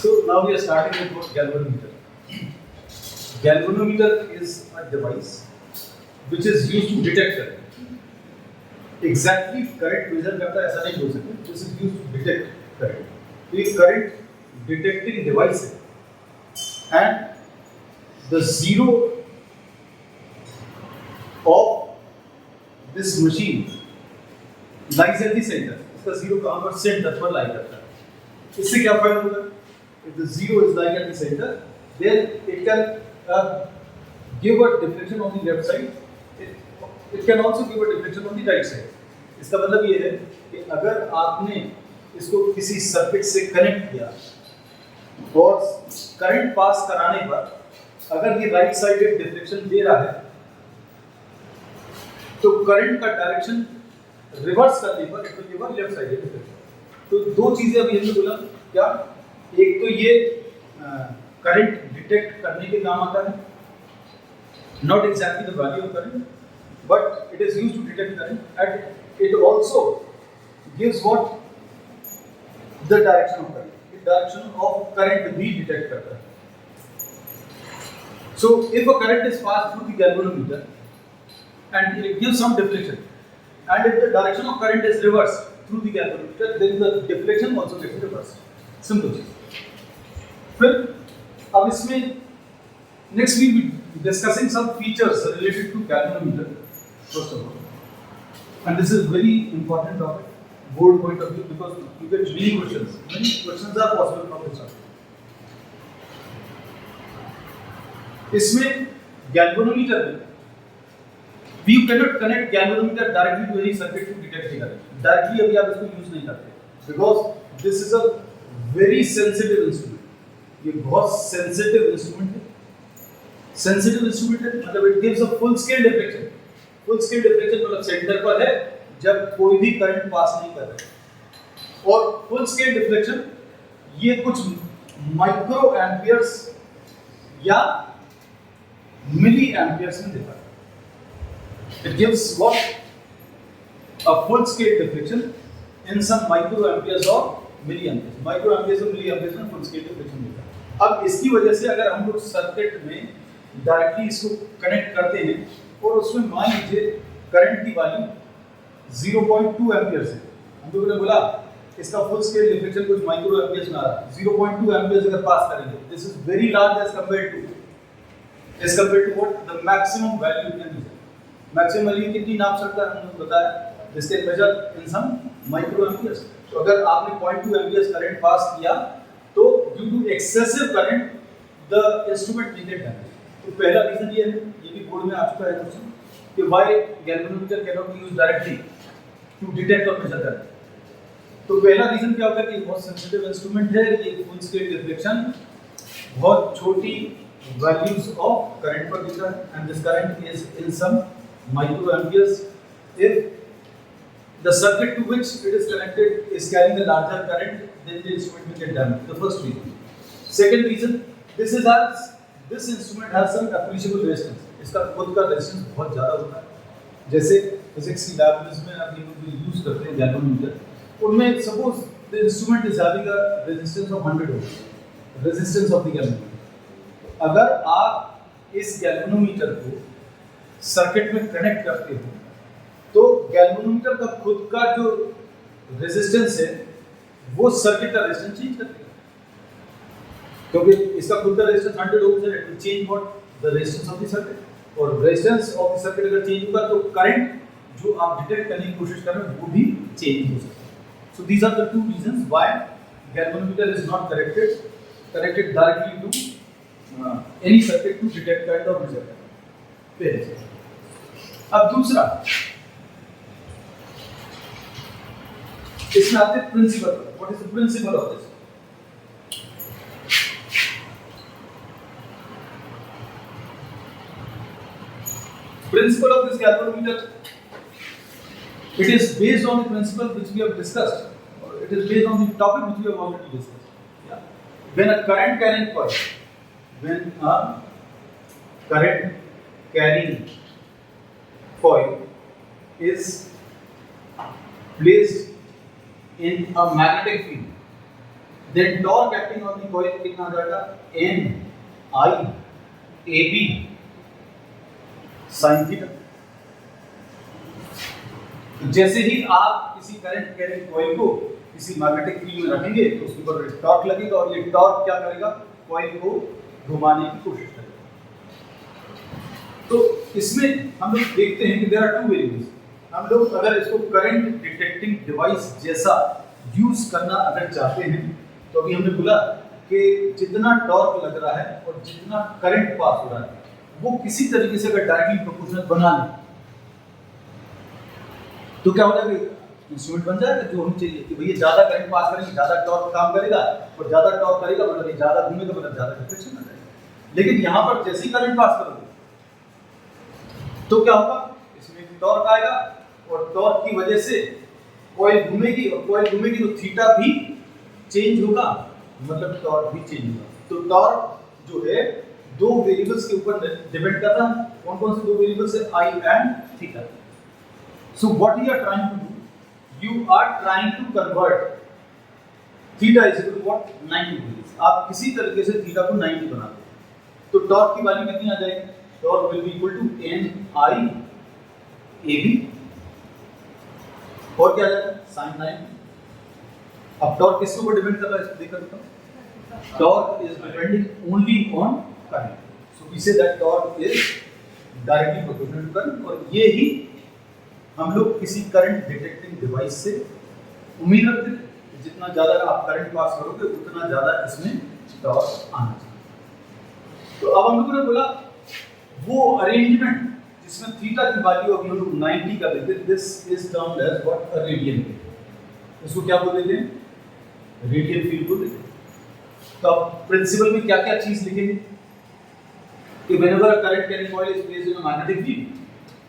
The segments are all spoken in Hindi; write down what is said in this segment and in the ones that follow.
So now we are starting with galvanometer. Galvanometer is a device which is used to detect current. Exactly current measure करता है ऐसा नहीं बोल सकते. This is used to detect current. तो ये current detecting device है and the zero of this machine lies at the center. इसका zero कहाँ पर center पर lie करता है. इससे क्या फायदा होगा? If the zero is lying at the center, then it can give a deflection on the left side. It can also give a deflection on the right side. इसका मतलब ये है कि अगर आपने इसको किसी सर्किट से कनेक्ट किया और करंट पास कराने पर अगर ये राइट साइडेड डिफ्लेक्शन दे रहा है तो करंट का डायरेक्शन रिवर्स करने पर it will give a left sided deflection. तो दो चीजें अभी हमने बोला क्या, एक तो ये करंट डिटेक्ट करने के काम आता है, not exactly the value of current, but it is used to detect current, and it also gives what the direction of current. The direction of current भी detect करता है. So if a current is passed through the galvanometer and it gives some deflection, and if the direction of current is reversed through the galvanometer, then the deflection also gets reversed. Simple चीज. फिर अब इसमें next we will be discussing some features related to galvanometer first of all, and this is very important topic board point of view because you get many questions. Many questions are possible from this topic. इसमें galvanometer में we cannot connect galvanometer directly to any circuit to detect the current. Directly अभी आप इसको use नहीं करते because this is a very sensitive instrument. ये बहुत sensitive instrument है. Sensitive instrument है मतलब it gives a full scale deflection. Full scale deflection मतलब सेंटर पर है जब कोई भी करंट पास नहीं कर रहा है. और full scale deflection ये कुछ माइक्रो एम्पियर्स या मिली एम्पियर्स में देता है. It gives what a full scale deflection in some micro amperes or milliamperes. Micro amperes और milliamperes में full scale deflection देता है. अब इसकी वजह से अगर हम लोग सर्किट में डायरेक्टली इसको कनेक्ट करते हैं और उसमें मान लीजिए करंट की वैल्यू 0.2 एम्पियर्स है. हम लोगों ने बोला इसका फुल स्केल डिफ्लेक्शन कुछ माइक्रो एम्पियर्स में आ रहा है. 0.2 एम्पियर्स अगर पास करेंगे this is very large as compared to what the maximum value can be. Maximum value कितनी नाप सकता है हमने बताया, this can measure in some micro amperes. तो अगर आपने 0.2 एम्पियर्स करंट पास किया तो due to excessive current the instrument will get damage. तो पहला रीजन ये है, ये भी बोर्ड में आ चुका है क्वेश्चन कि why galvanometer can not be used directly to detect और मेजर करंट. तो पहला रीजन क्या होगा कि बहुत सेंसिटिव इंस्ट्रूमेंट है, ये फुल स्केल डिफ्लेक्शन बहुत छोटी वैल्यूज ऑफ करंट पर दिख रहा है and this current is in some micro amperes. If the circuit to which it is connected is carrying a larger current, then the instrument will get damaged. The first reason. Second reason, this instrument has some appreciable resistance. इसका खुद का resistance बहुत ज़्यादा होता है. जैसे physics की lab में आप ये लोग use करते हैं galvanometer, उनमें suppose the instrument is having a resistance of 100 ohms, resistance of the galvanometer. अगर आप इस galvanometer को सर्किट में कनेक्ट करते हो तो गैल्वेनोमीटर का खुद का जो रेजिस्टेंस है वो सर्किट का रेजिस्टेंस चेंज कर देगा. क्योंकि इसका खुद का रेजिस्टेंस 100 ओम है, it will change what the resistance of the circuit. और रेजिस्टेंस ऑफ द सर्किट अगर चेंज होगा तो करंट जो आप डिटेक्ट करने की कोशिश कर रहे हो वो भी चेंज हो सकता है. So these are the two reasons why galvanometer is not connected directly to any circuit to detect current और मेजर करंट. अब दूसरा इसमें आते हैं principle. What is the principle of this? Principle of this galvanometer, it is based on the principle which we have discussed, or it is based on the topic which we have already discussed. Yeah? When a current carrying coil is placed in a magnetic field, then torque acting on the coil कितना आ जाएगा, N I A B sine theta. जैसे ही आप किसी करंट कैरिंग कॉइल को किसी मैग्नेटिक फील्ड में रखेंगे तो उसके ऊपर टॉर्क लगेगा और ये टॉर्क क्या करेगा, कॉइल को घुमाने की कोशिश करेगा। तो इसमें हम लोग देखते हैं कि देयर आर टू वेरिएबल्स। हम लोग अगर इसको करंट डिटेक्टिंग डिवाइस जैसा यूज करना अगर चाहते हैं तो अभी हमने बोला कि जितना टॉर्क लग रहा है और जितना करंट पास हो रहा है वो किसी तरीके से अगर डायरेक्टली प्रोपोर्शनल बना लें तो क्या हो जाएगा, इंस्ट्रूमेंट बन जाएगा जो हमें चाहिए कि भैया ज्यादा करंट पास करेंगे ज्यादा टॉर्क काम करेगा और ज्यादा टॉर्क करेगा मतलब ये ज्यादा घूमेगा मतलब ज्यादा रिफ्लेक्शन आ जाएगा। लेकिन यहाँ पर जैसे ही करंट पास करोगे तो क्या होगा, इसमें टॉर्क आएगा और टॉर्क की वजह से कॉइल घूमेगी और कॉइल घूमेगी तो थीटा भी चेंज होगा मतलब टॉर्क भी चेंज होगा। तो टॉर्क जो है दो वेरिएबल्स के ऊपर डिपेंड करता है। कौन कौन से दो वेरिएबल्स है, I and theta. So what you are trying to do, you are trying to convert theta is equal to what, 90 degree. आप किसी तरीके से थीटा को 90 बना दो तो टॉर्क की वैल्यू कितनी आ जाएगी, torque will be equal to N I A B और क्या आ जाएगा sin 90। अब टॉर्क किसके ऊपर डिपेंड कर रहा है इसको देखकर बताओ, torque is depending only on current. So we say that torque is directly proportional to current. और ये ही हम लोग किसी करंट डिटेक्टिंग डिवाइस से उम्मीद रखते हैं कि जितना ज्यादा आप करंट पास करोगे उतना ज्यादा इसमें टॉर्क आना चाहिए। तो अब हम लोगों ने बोला वो अरेंजमेंट जिसमें थीटा की वैल्यू अभी हम लोग 90 कर देते, this is termed as what, a radian field. इसको क्या बोल देते हैं, रेडियल फील्ड बोल देते हैं। तो अब प्रिंसिपल में क्या क्या चीज लिखेंगे कि whenever a current carrying coil is placed in a magnetic field,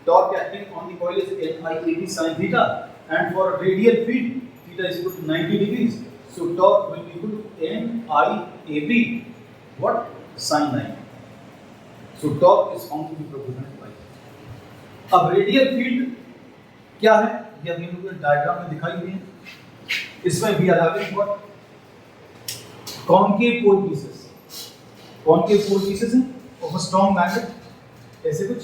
torque acting on the coil is NIAB sin theta, and for a radial field theta is equal to 90 degrees, so torque will be equal to NIAB what, sin 90. So torque is found to be proportional to I. अब रेडियल फील्ड क्या है ये अभी हम लोगों ने डायग्राम में दिखाई दी है। इसमें we are having what, concave pole pieces, concave pole pieces हैं ऑफ अ स्ट्रांग मैग्नेट, ऐसे कुछ।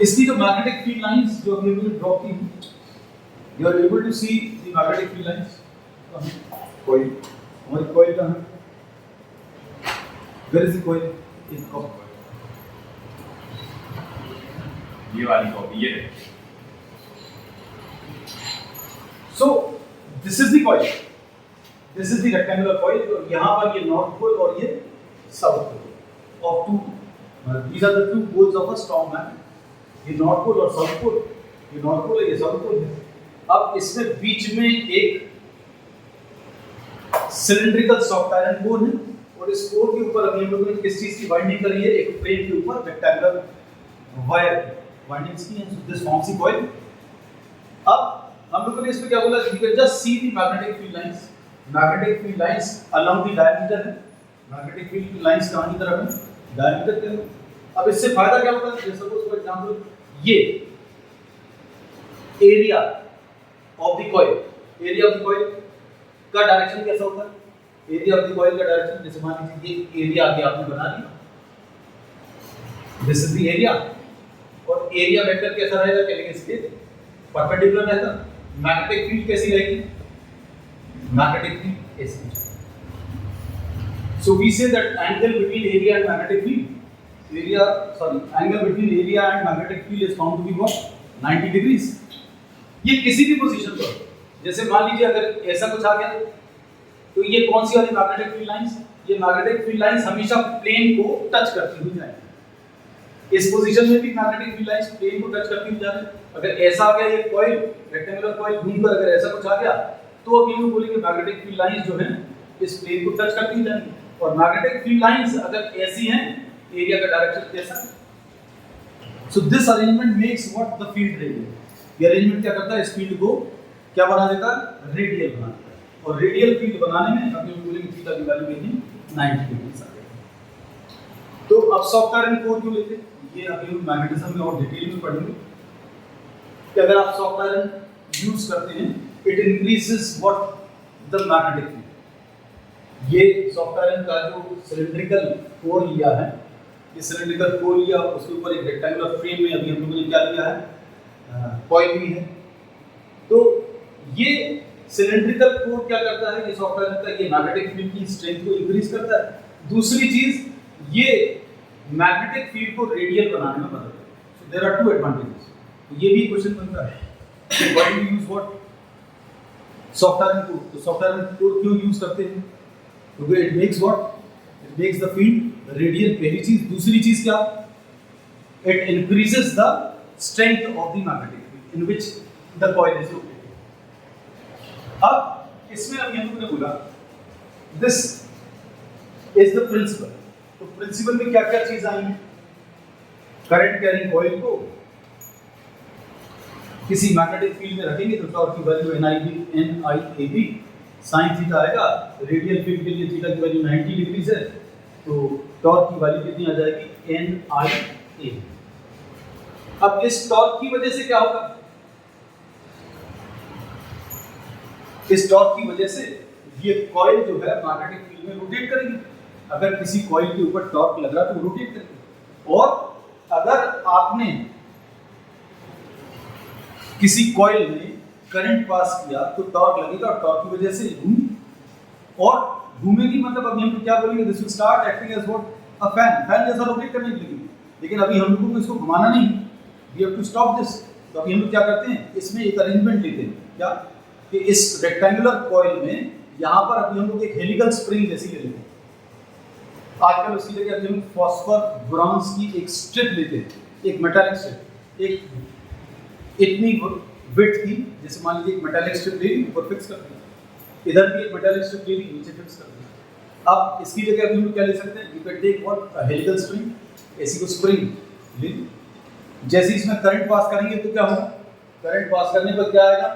इसकी जो मैग्नेटिक फील्ड लाइंस जो अभी हमने ड्रॉ की, you are able to see the magnetic field lines. Coil, हमारी कॉइल कहाँ है, where is the coil, in copper, ये वाली कॉपी ये है। So this is the coil, this is the rectangular coil। तो यहाँ पर ये नॉर्थ पोल और ये south pole of two, these are the two poles of a strong magnet। ये नॉर्थ पोल और साउथ पोल, ये नॉर्थ पोल है ये साउथ पोल है। अब इसमें बीच में एक सिलिंड्रिकल सॉफ्ट आयरन कोर है और इस कोर के ऊपर अभी हम लोगों ने किस चीज की वाइंडिंग करी है, एक फ्रेम के ऊपर रेक्टेंगुलर वायर वाइंडिंग्स की है। This forms the coil. अब हम लोगों ने इसमें क्या बोला, you can just see the magnetic field lines, magnetic field lines along the diameter है, मैग्नेटिक फील्ड लाइंस कहां की तरफ है, डायमीटर के। अब इससे फायदा क्या होगा, जैसे सपोज फॉर एग्जांपल ये area of the coil, area of the coil का डायरेक्शन कैसा होता है, एरिया ऑफ द कॉइल का डायरेक्शन, जैसे मान लीजिए ये एरिया आगे आपने बना लिया, दिस इज द एरिया, और एरिया वेक्टर कैसा रहेगा, क्या लिखेंगे इसके परपेंडिकुलर रहेगा। मैग्नेटिक फील्ड कैसी रहेगी, मैग्नेटिक फील्ड ऐसी। So we say that angle between area and magnetic field, area sorry angle between area and magnetic field is found to be what, 90 degrees. ये किसी भी पोजीशन पर, जैसे मान लीजिए अगर ऐसा कुछ आ गया तो ये कौन सी वाली मैग्नेटिक फील्ड लाइंस, ये मैग्नेटिक फील्ड लाइंस हमेशा प्लेन को टच करती हुई जाएंगी। इस पोजीशन में भी मैग्नेटिक फील्ड लाइंस प्लेन को टच करती हुई जा रही है। अगर ऐसा आ गया ये कॉइल, रेक्टेंगुलर कॉइल घूमकर अगर ऐसा कुछ आ गया तो अब हम बोलेंगे मैग्नेटिक फील्ड लाइंस जो है इस प्लेन को टच करती जाएंगी। और मैग्नेटिक फील्ड लाइंस अगर ऐसी हैं, एरिया का डायरेक्शन कैसा, so this arrangement makes what, the field radial. ये अरेंजमेंट क्या करता है, इस फील्ड को क्या बना देता है, रेडियल बना देता है। और रेडियल फील्ड बनाने में अभी हम बोलेंगे थीटा की वैल्यू कितनी, 90 डिग्री आ जाएगी। तो अब सॉफ्ट आयरन कोर क्यों लेते हैं, ये अभी हम मैग्नेटिज्म में और डिटेल में पढ़ेंगे कि अगर आप सॉफ्ट आयरन यूज करते हैं it increases what the magnetic field. ये सॉफ्ट आयरन का जो सिलिंड्रिकल कोर लिया है, ये सिलिंड्रिकल कोर लिया, उसके ऊपर एक रेक्टेंगुलर फ्रेम में अभी हम लोगों ने क्या लिया है, कॉइल भी है। तो ये सिलिंड्रिकल कोर क्या करता है, ये सॉफ्ट आयरन का, ये मैग्नेटिक फील्ड की स्ट्रेंथ को इंक्रीज करता है। दूसरी चीज, ये मैग्नेटिक फील्ड को रेडियल बनाने में मदद करता है। So there are two advantages. तो ये भी क्वेश्चन बनता है, why do use what, soft iron core. तो सॉफ्ट आयरन कोर क्यों यूज करते हैं? क्योंकि it makes what, it makes the field radial, पहली चीज। दूसरी चीज क्या, it increases the strength of the magnetic field in which the coil is located. अब इसमें अभी हम लोगों ने बोला दिस इज द प्रिंसिपल। तो प्रिंसिपल में क्या क्या चीज आएंगी, करंट कैरिंग कॉइल को किसी मैग्नेटिक फील्ड में रखेंगे तो टॉर्क की वैल्यू NIAB sin थीटा आएगा। रेडियल फील्ड के लिए थीटा की वैल्यू 90 डिग्रीज है, तो टॉर्क की वैल्यू कितनी आ जाएगी, NIAB। अब इस टॉर्क की वजह से क्या होगा, इस टॉर्क की वजह से ये कॉइल जो है मैग्नेटिक फील्ड में रोटेट करेगी। अगर किसी कॉइल के ऊपर टॉर्क लग रहा है तो रोटेट करेगी, और अगर आपने किसी कॉइल में करंट पास किया तो टॉर्क लगेगा, और टॉर्क की वजह से घूमेगी, मतलब अभी हम क्या बोलेंगे, this will start acting as what, a fan जैसा रोटेट करने लगेगी। लेकिन अभी हम लोगों को इसको घुमाना नहीं, we have to stop this. तो अभी हम लोग क्या करते हैं, इसमें एक अरेंजमेंट लेते हैं, क्या कि इस रेक्टेंगुलर कॉइल में यहाँ पर अभी हम लोग एक हेलिकल स्प्रिंग जैसी ले लेते हैं। आजकल उसकी जगह अभी हम फॉस्फर ब्रॉन्ज की एक स्ट्रिप लेते हैं, एक मेटालिक स्ट्रिप, एक इतनी विड्थ की, जैसे मान लीजिए एक मेटालिक स्ट्रिप ले ली, ऊपर फिक्स कर दिया, इधर भी एक मेटालिक स्ट्रिप ले ली, नीचे फिक्स कर दिया। अब इसकी जगह अभी हम लोग क्या ले सकते हैं, you can take what, helical spring, ऐसी को स्प्रिंग ले ली। जैसे इसमें करंट पास करेंगे तो क्या होगा, करंट पास करने पर क्या आएगा,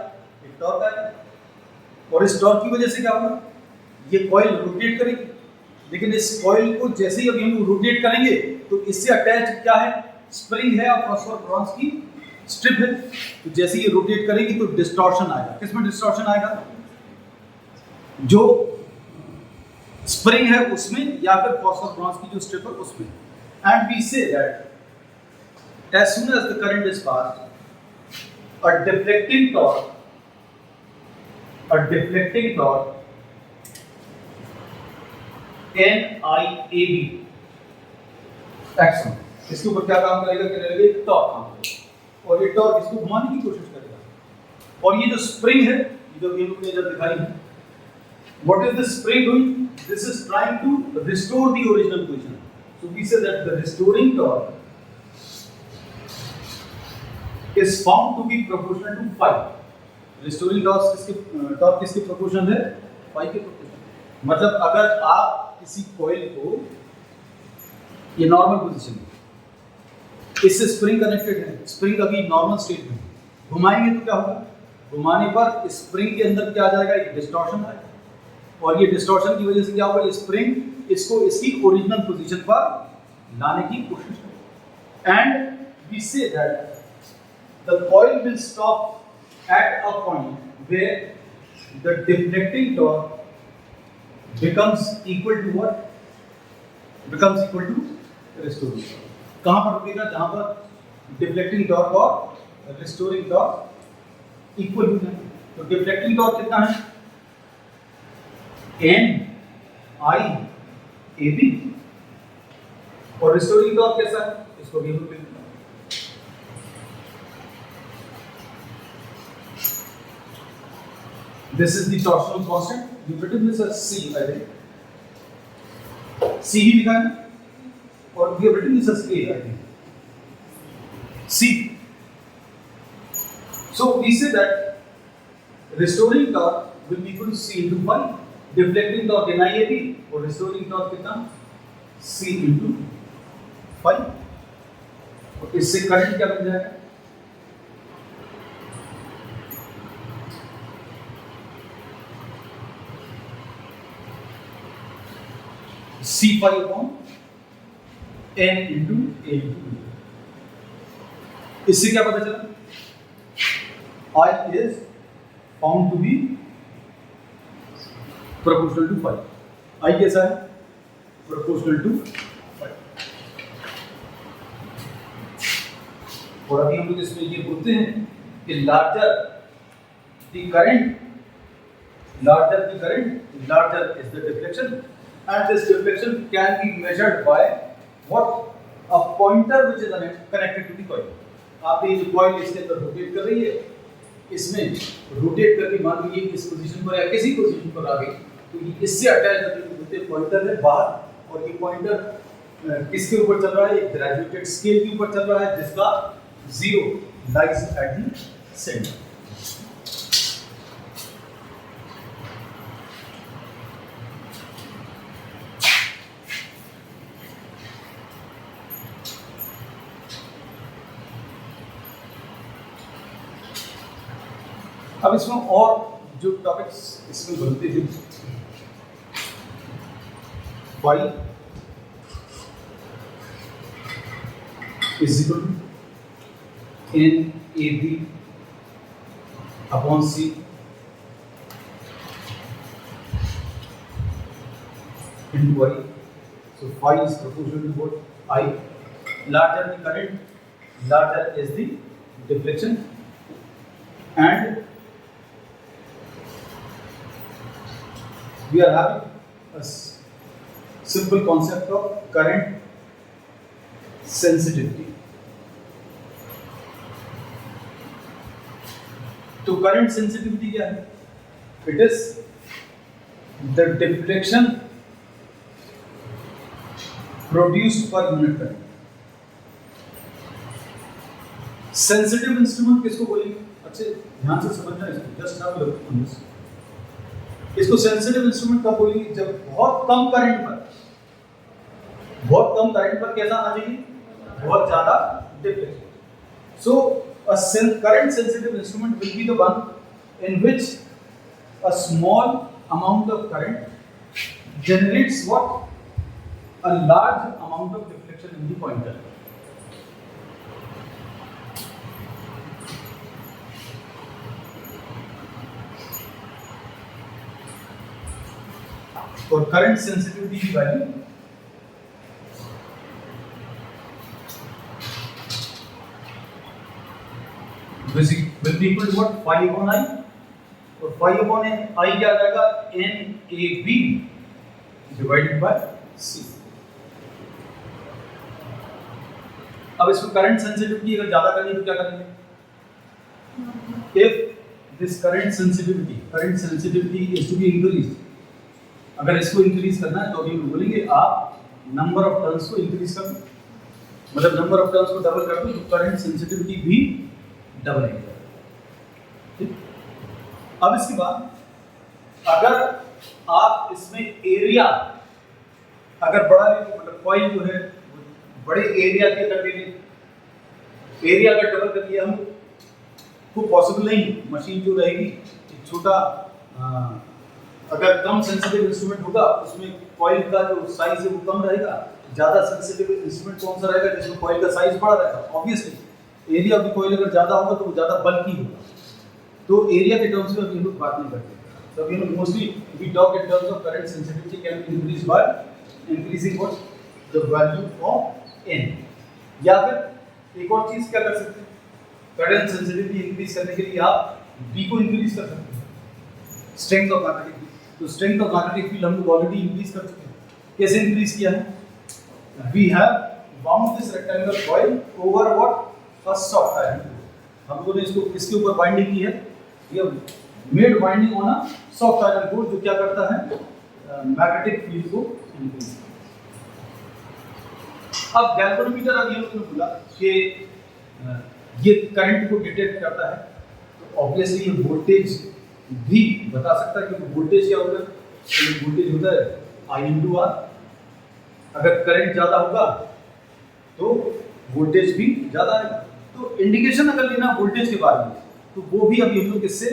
एक टॉर्क आएगा, और इस टॉर्क की वजह से क्या होगा, ये कॉइल रोटेट करेगी। लेकिन इस कॉइल को जैसे ही अभी हम लोग रोटेट करेंगे तो इससे अटैच क्या है, स्प्रिंग है और फॉस्फर ब्रॉन्ज की स्ट्रिप है। तो जैसे ये रोटेट करेगी तो डिस्टॉर्शन आएगा। किसमें डिस्टॉर्शन आएगा, जो स्प्रिंग है उसमें, या फिर फॉस्फर ब्रॉन्ज की जो स्ट्रिप है उसमें। And we say that as soon as the current is passed, a deflecting torque NIAB action, इसके ऊपर क्या काम करेगा, एक टॉर्क काम करेगा, और ये टॉर्क इसको घुमाने की कोशिश करेगा। और ये जो स्प्रिंग है, ये जो हम लोग ने जब दिखाई है, what is the spring doing, this is trying to restore the original position. So we say that the restoring torque is found to be proportional to phi। Restoring torque किसके प्रोपोर्शनल है, phi के प्रोपोर्शनल। मतलब अगर आप किसी कॉइल को, ये नॉर्मल पोजीशन है, इससे स्प्रिंग कनेक्टेड है, स्प्रिंग अभी नॉर्मल स्टेट में, घुमाएंगे तो क्या होगा, घुमाने पर स्प्रिंग के अंदर क्या आ जाएगा, एक डिस्टॉर्शन आएगा, और ये डिस्टॉर्शन की वजह से क्या होगा, ये स्प्रिंग इसको इसकी ओरिजिनल पोजीशन पर लाने की कोशिश करेगा। And we say that the coil will stop at a point where the deflecting torque becomes equal to what? Becomes equal to restoring torque. कहाँ पर रुकेगा, जहाँ पर deflecting torque और restoring torque equal हो जाए। तो deflecting torque कितना है, NIAB, और restoring torque कैसा है, इसको भी हम लोग लिखते हैं। This is the torsional constant. You've written this as C, I think. C ही लिखा है, और we have written this as A, I think. C. So we say that restoring torque will be equal to C into phi. Deflecting torque NIAB, और restoring torque कितना, C into phi. और इससे करंट क्या बन जाएगा, C phi upon N into A into B। इससे क्या पता चला, I is found to be proportional to 5. I कैसा है? Proportional to 5. और अभी हम लोग इसमें ये बोलते हैं कि larger the current, larger is the deflection, and this deflection can be measured by what? A pointer which is connected to the coil. आप ये जो coil इसके अंदर रोटेट कर रही है, इसमें रोटेट करके मान लीजिए इस पोजीशन पर या किसी पोजीशन पर आ गई, तो ये इससे अटैच होते पॉइंटर है बाहर, और ये पॉइंटर किसके ऊपर चल रहा है? एक ग्रेजुएटेड स्केल के ऊपर चल रहा है जिसका 0 लाइज एट द सेंटर. अब इसमें और जो टॉपिक्स इसमें बनते हैं, y is equal to NAB upon C into y. So phi is proportional to what? I. Larger the current, larger is the deflection, and we are having a simple concept of current sensitivity. तो करंट सेंसिटिविटी क्या है? It is the deflection produced per unit current. Sensitive instrument किसको बोलेंगे? अच्छे ध्यान से समझना इसको, just have a look on this. इसको सेंसिटिव इंस्ट्रूमेंट कब बोलेंगे? जब बहुत कम करंट पर कैसा आना चाहिए? बहुत ज्यादा deflection. So a current sensitive instrument will be the one in which a small amount of current generates what? A large amount of deflection in the pointer. For current sensitivity value will be equal to what? Phi upon I. और phi upon I क्या आ जाएगा? NAB divided by C. अब इसको करंट सेंसिटिविटी अगर ज्यादा करनी तो क्या करेंगे? If this current sensitivity is to be increased, अगर इसको इंक्रीज करना है तो अभी हम बोलेंगे आप नंबर ऑफ टर्न्स को इंक्रीज कर दो, मतलब नंबर ऑफ टर्न्स को डबल कर दो तो करंट सेंसिटिविटी भी डबल है. अब इसके बाद अगर आप इसमें एरिया अगर बढ़ा लें, मतलब कॉइल जो है बड़े एरिया के अंदर ले लें, एरिया अगर डबल कर लिया हम को पॉसिबल नहीं. मशीन जो रहेगी एक छोटा अगर कम सेंसिटिव इंस्ट्रूमेंट होगा उसमें कॉइल का जो साइज है वो कम रहेगा. ज्यादा सेंसिटिव इंस्ट्रूमेंट कौन सा रहेगा? जिसमें कॉइल का साइज बड़ा रहेगा. Obviously area of the coil अगर ज्यादा होगा तो वो ज्यादा बल्की होगा. तो एरिया के टर्म्स में अभी हम लोग बात नहीं करते. तो अभी हम mostly we talk in terms of current sensitivity can be increase by increasing what? The value of n. या फिर एक और चीज क्या कर सकते हैं? करंट सेंसिटिविटी इंक्रीज करने के लिए आप b को इंक्रीज कर सकते हैं, स्ट्रेंथ ऑफ मैग्नेटिक फील्ड. तो स्ट्रेंथ ऑफ मैग्नेटिक फील्ड हम लोग ऑलरेडी इंक्रीज कर चुके हैं. कैसे इंक्रीज किया है? We have bound this rectangular coil over what? First soft iron. हम लोगों ने इसको किसके ऊपर बाइंडिंग की है? ये made binding on a soft iron core जो क्या करता है? मैग्नेटिक फील्ड को इंक्रीज करता है. अब गैल्वेनोमीटर अभी हम लोगों ने बोला कि ये करंट को डिटेक्ट करता है, तो ऑब्वियसली ये वोल्टेज भी बता सकता है. क्योंकि वोल्टेज क्या होता है? वोल्टेज होता है I/R. अगर करंट ज्यादा होगा तो वोल्टेज भी ज्यादा आएगा. तो इंडिकेशन अगर लेना वोल्टेज के बारे में तो वो भी अभी हम लोग इससे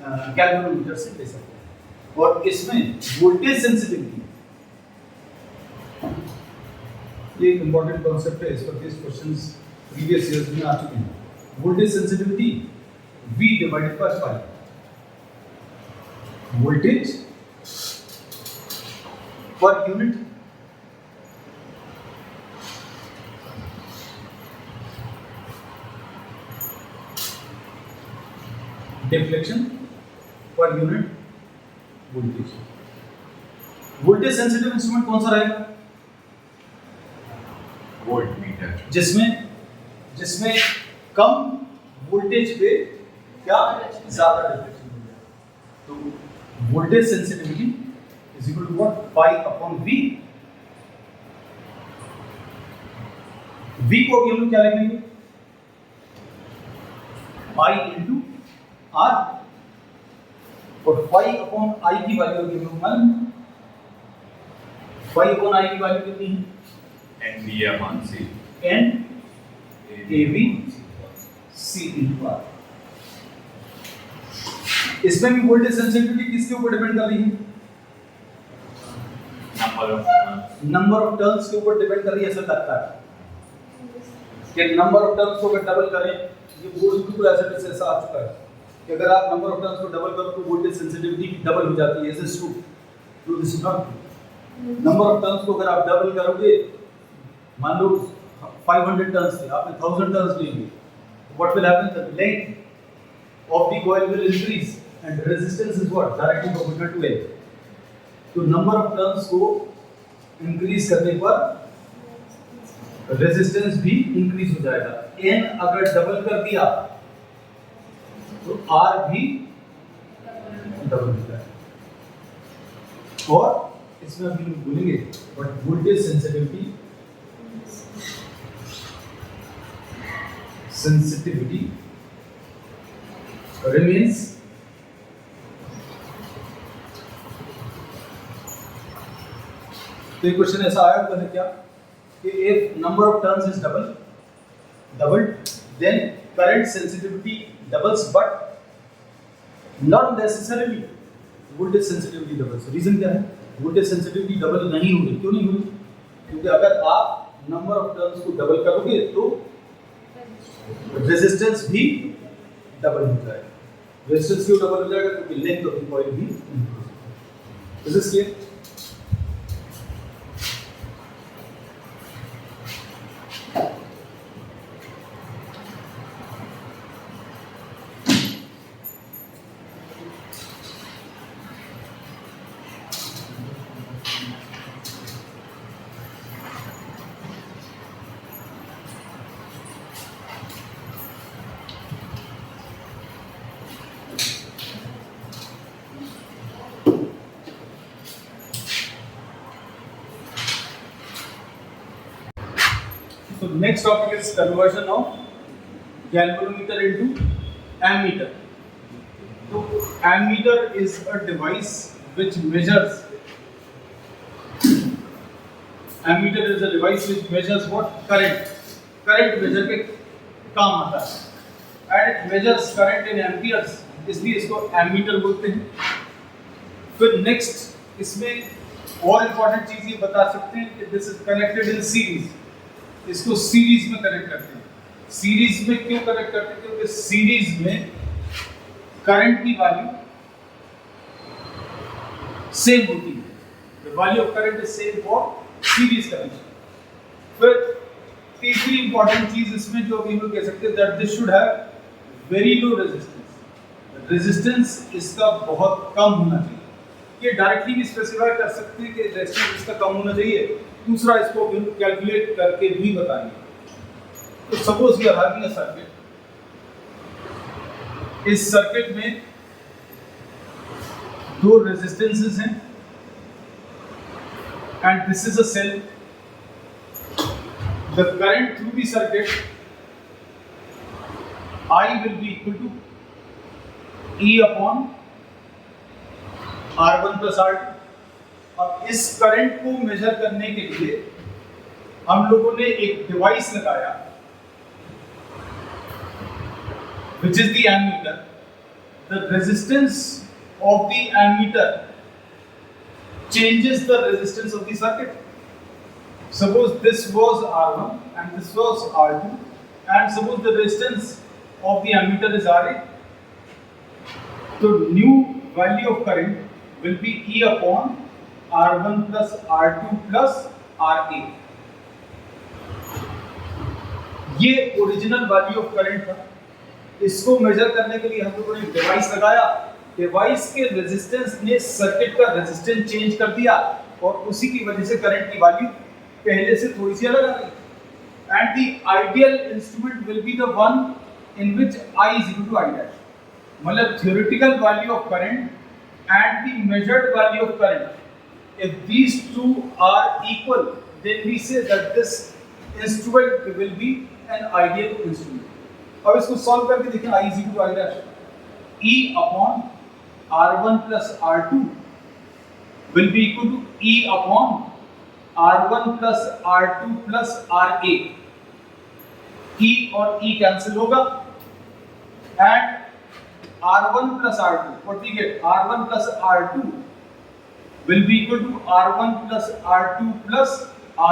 गैल्वेनोमीटर से ले सकते हैं. और इसमें वोल्टेज सेंसिटिविटी ये एक इंपॉर्टेंट कॉन्सेप्ट है. इस पर केस क्वेश्चंस प्रीवियस ईयर्स में आ चुके हैं. Voltage sensitivity V divided by phi. voltage per unit deflection per unit voltage. Voltage sensitive instrument कौन सा रहेगा? Voltmeter. जिसमें कम वोल्टेज पे क्या ज्यादा डिफ्लेक्शन हो जाए. तो voltage sensitivity is equal to what? Pi upon V. V को भी हम लोग क्या लिखेंगे? Pi into R. और पाई अपॉन आई की वैल्यू होगी हम लोग मालूम. पाई अपॉन आई की वैल्यू कितनी है? NV upon C. N A V C into R. इसमें भी वोल्टेज सेंसिटिविटी किसके ऊपर डिपेंड कर रही है? नंबर ऑफ टर्न्स के ऊपर डिपेंड कर रही है. ऐसा लगता है कि नंबर ऑफ टर्न्स को अगर डबल करें, ये बोर्ड बिल्कुल ऐसा आ चुका है कि अगर आप नंबर ऑफ टर्न्स को डबल करो तो वोल्टेज सेंसिटिविटी डबल हो जाती है. This is not. Number of turns को अगर आप डबल करोगे, मान लो 500 टर्न्स थे, आपने 1000 टर्न्स लेंगे, what will happen? The length of the coil will increase and resistance is what? Directly proportional to L. तो नंबर ऑफ टर्न्स को इंक्रीज करने पर रेजिस्टेंस भी इंक्रीज हो जाएगा. N अगर डबल कर दिया तो R भी डबल हो जाएगा. और इसमें अभी हम बोलेंगे बट वोल्टेज सेंसिटिविटी remains तो ये क्वेश्चन ऐसा आया होता है क्या कि if number of turns is doubled then current sensitivity doubles but not necessarily voltage sensitivity doubles. Reason क्या है? वोल्टेज सेंसिटिविटी डबल नहीं होगी. क्यों नहीं होगी? क्योंकि अगर आप नंबर ऑफ टर्न्स को डबल करोगे तो रेजिस्टेंस भी डबल हो जाएगा. रेजिस्टेंस क्यों डबल हो जाएगा? क्योंकि लेंथ ऑफ द कॉइल भी इंक्रीज होगा. This is clear. So next topic is conversion of galvanometer into ammeter. So ammeter is a device which measures. Ammeter is a device which measures what? Current. Current measure के काम आता है. And it measures current in amperes. इसलिए इसको ammeter बोलते हैं. फिर next इसमें और important चीज ये बता सकते हैं कि this is connected in series. इसको सीरीज में कनेक्ट करते हैं. सीरीज में क्यों कनेक्ट करते हैं? क्योंकि सीरीज में करंट की वैल्यू सेम होती है. The value of current is same for series connection. फिर तीसरी इंपॉर्टेंट चीज इसमें जो अभी हम लोग कह सकते हैं that this should have very low resistance. Resistance इसका बहुत कम होना चाहिए. ये डायरेक्टली भी स्पेसिफाई कर सकते हैं कि रेजिस्टेंस इसका कम होना चाहिए. दूसरा इसको कैलकुलेट करके भी बताएंगे. तो suppose we are having a circuit. इस सर्किट में दो रेजिस्टेंसेस हैं and this is a cell. The current through the circuit I will be equal to E upon R1 plus R2. अब इस करंट को मेजर करने के लिए हम लोगों ने एक डिवाइस लगाया which is the ammeter. The resistance of the ammeter changes the resistance of the circuit. Suppose this was R1 and this was R2 and suppose the resistance of the ammeter is RA. So new value of current will be E upon R1 plus R2 plus RA. ये ओरिजिनल वैल्यू ऑफ करंट था। इसको मेजर करने के लिए हम लोगों ने डिवाइस लगाया। डिवाइस के रेजिस्टेंस ने सर्किट का रेजिस्टेंस चेंज कर दिया और उसी की वजह से करंट की वैल्यू पहले से थोड़ी सी अलग आ गई। And the ideal instrument will be the one in which I is equal to I dash। मतलब theoretical value of current and the measured value of current, if these two are equal, then we say that this instrument will be an ideal instrument। अब इसको सॉल्व करके देखें। I is equal to I dash, E upon R1 plus R2 will be equal to E upon R1 plus R2 plus RA। E और E कैंसिल होगा and R1 plus R2, what we get? R1 plus R2 will be equal to R1 plus R2 plus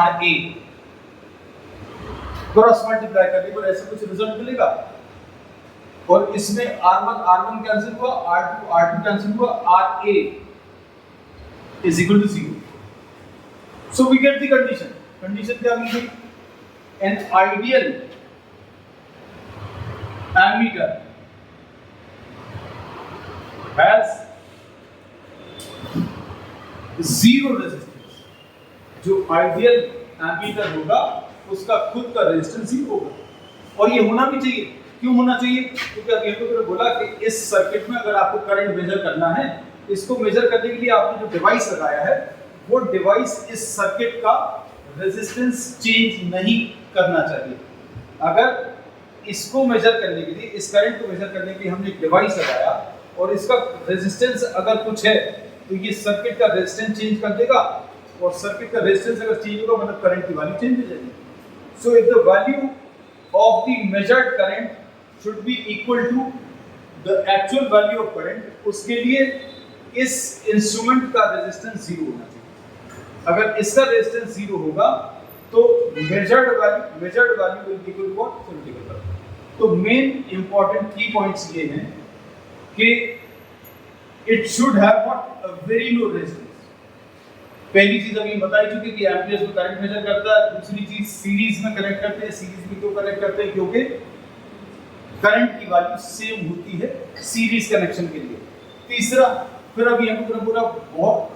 RA। Cross multiply करने पर ऐसे कुछ रिजल्ट मिलेगा और इसमें R1 कैंसिल हुआ, R2 कैंसिल हुआ, RA is equal to 0। So we get the condition। Condition क्या मिली? An ideal ammeter has zero resistance। जो आइडियल एमीटर होगा उसका खुद का रेजिस्टेंस ही होगा और ये होना भी चाहिए। क्यों होना चाहिए? क्योंकि अभी हम लोगों ने बोला कि इस सर्किट में अगर आपको करंट मेजर करना है, इसको मेजर करने के लिए आपने जो डिवाइस लगाया है वो डिवाइस इस सर्किट का रेजिस्टेंस चेंज नहीं करना चाहिए। अगर इसको मेजर करने के लिए, इस करंट को मेजर करने के लिए हमने एक डिवाइस लगाया और इसका रेजिस्टेंस अगर कुछ है तो ये सर्किट का रेजिस्टेंस चेंज कर देगा और सर्किट का रेजिस्टेंस अगर चेंज होगा मतलब करंट की वैल्यू चेंज हो जाएगी। So if the value of the measured current should be equal to the actual value of current, उसके लिए इस इंस्ट्रूमेंट का रेजिस्टेंस 0 होना चाहिए। अगर इसका रेजिस्टेंस 0 होगा तो measured value will be equal to what? Theoretical. तो मेन इंपॉर्टेंट की पॉइंट्स ये हैं कि it should have what? A very low resistance. पहली चीज अभी बताई चुकी कि एम्पियर्स में करंट मेजर करता है। दूसरी चीज सीरीज में कनेक्ट करते हैं। सीरीज में क्यों कनेक्ट करते हैं? क्योंकि करंट की वैल्यू सेम होती है सीरीज कनेक्शन के लिए। तीसरा, फिर अभी हम लोगों ने बोला बहुत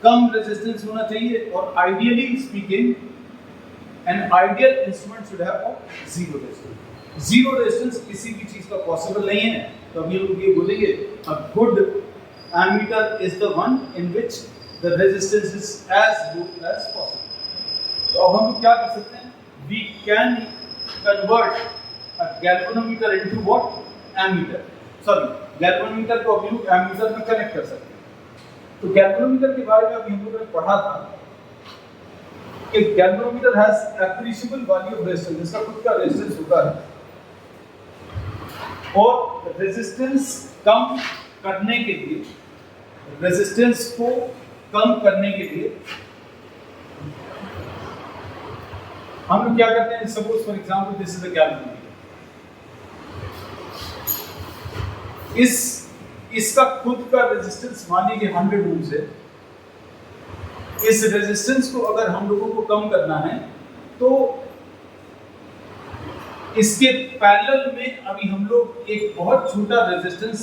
कम रेजिस्टेंस होना चाहिए और ideally speaking an ideal instrument should have zero resistance. Zero resistance किसी भी चीज का पॉसिबल नहीं है। तो अभी हम लोग ये बोलेंगे a good ammeter is the one in which the resistance is as low as possible। तो अब हम लोग क्या कर सकते हैं? We can convert a galvanometer into what? Ammeter। Sorry, galvanometer को अभी लोग ammeter में कनेक्ट कर सकते हैं। तो galvanometer के बारे में अभी हम लोगों ने पढ़ा था कि galvanometer has appreciable value of resistance, इसका खुद का रेजिस्टेंस होता है और रेजिस्टेंस कम करने के लिए, रेजिस्टेंस को कम करने के लिए हम लोग क्या करते हैं? Suppose for example this is a galvanometer. इसका खुद का रेजिस्टेंस मान लीजिए 100 ओम्स है। इस रेजिस्टेंस को अगर हम लोगों को कम करना है तो इसके पैरेलल में अभी हम लोग एक बहुत छोटा रेजिस्टेंस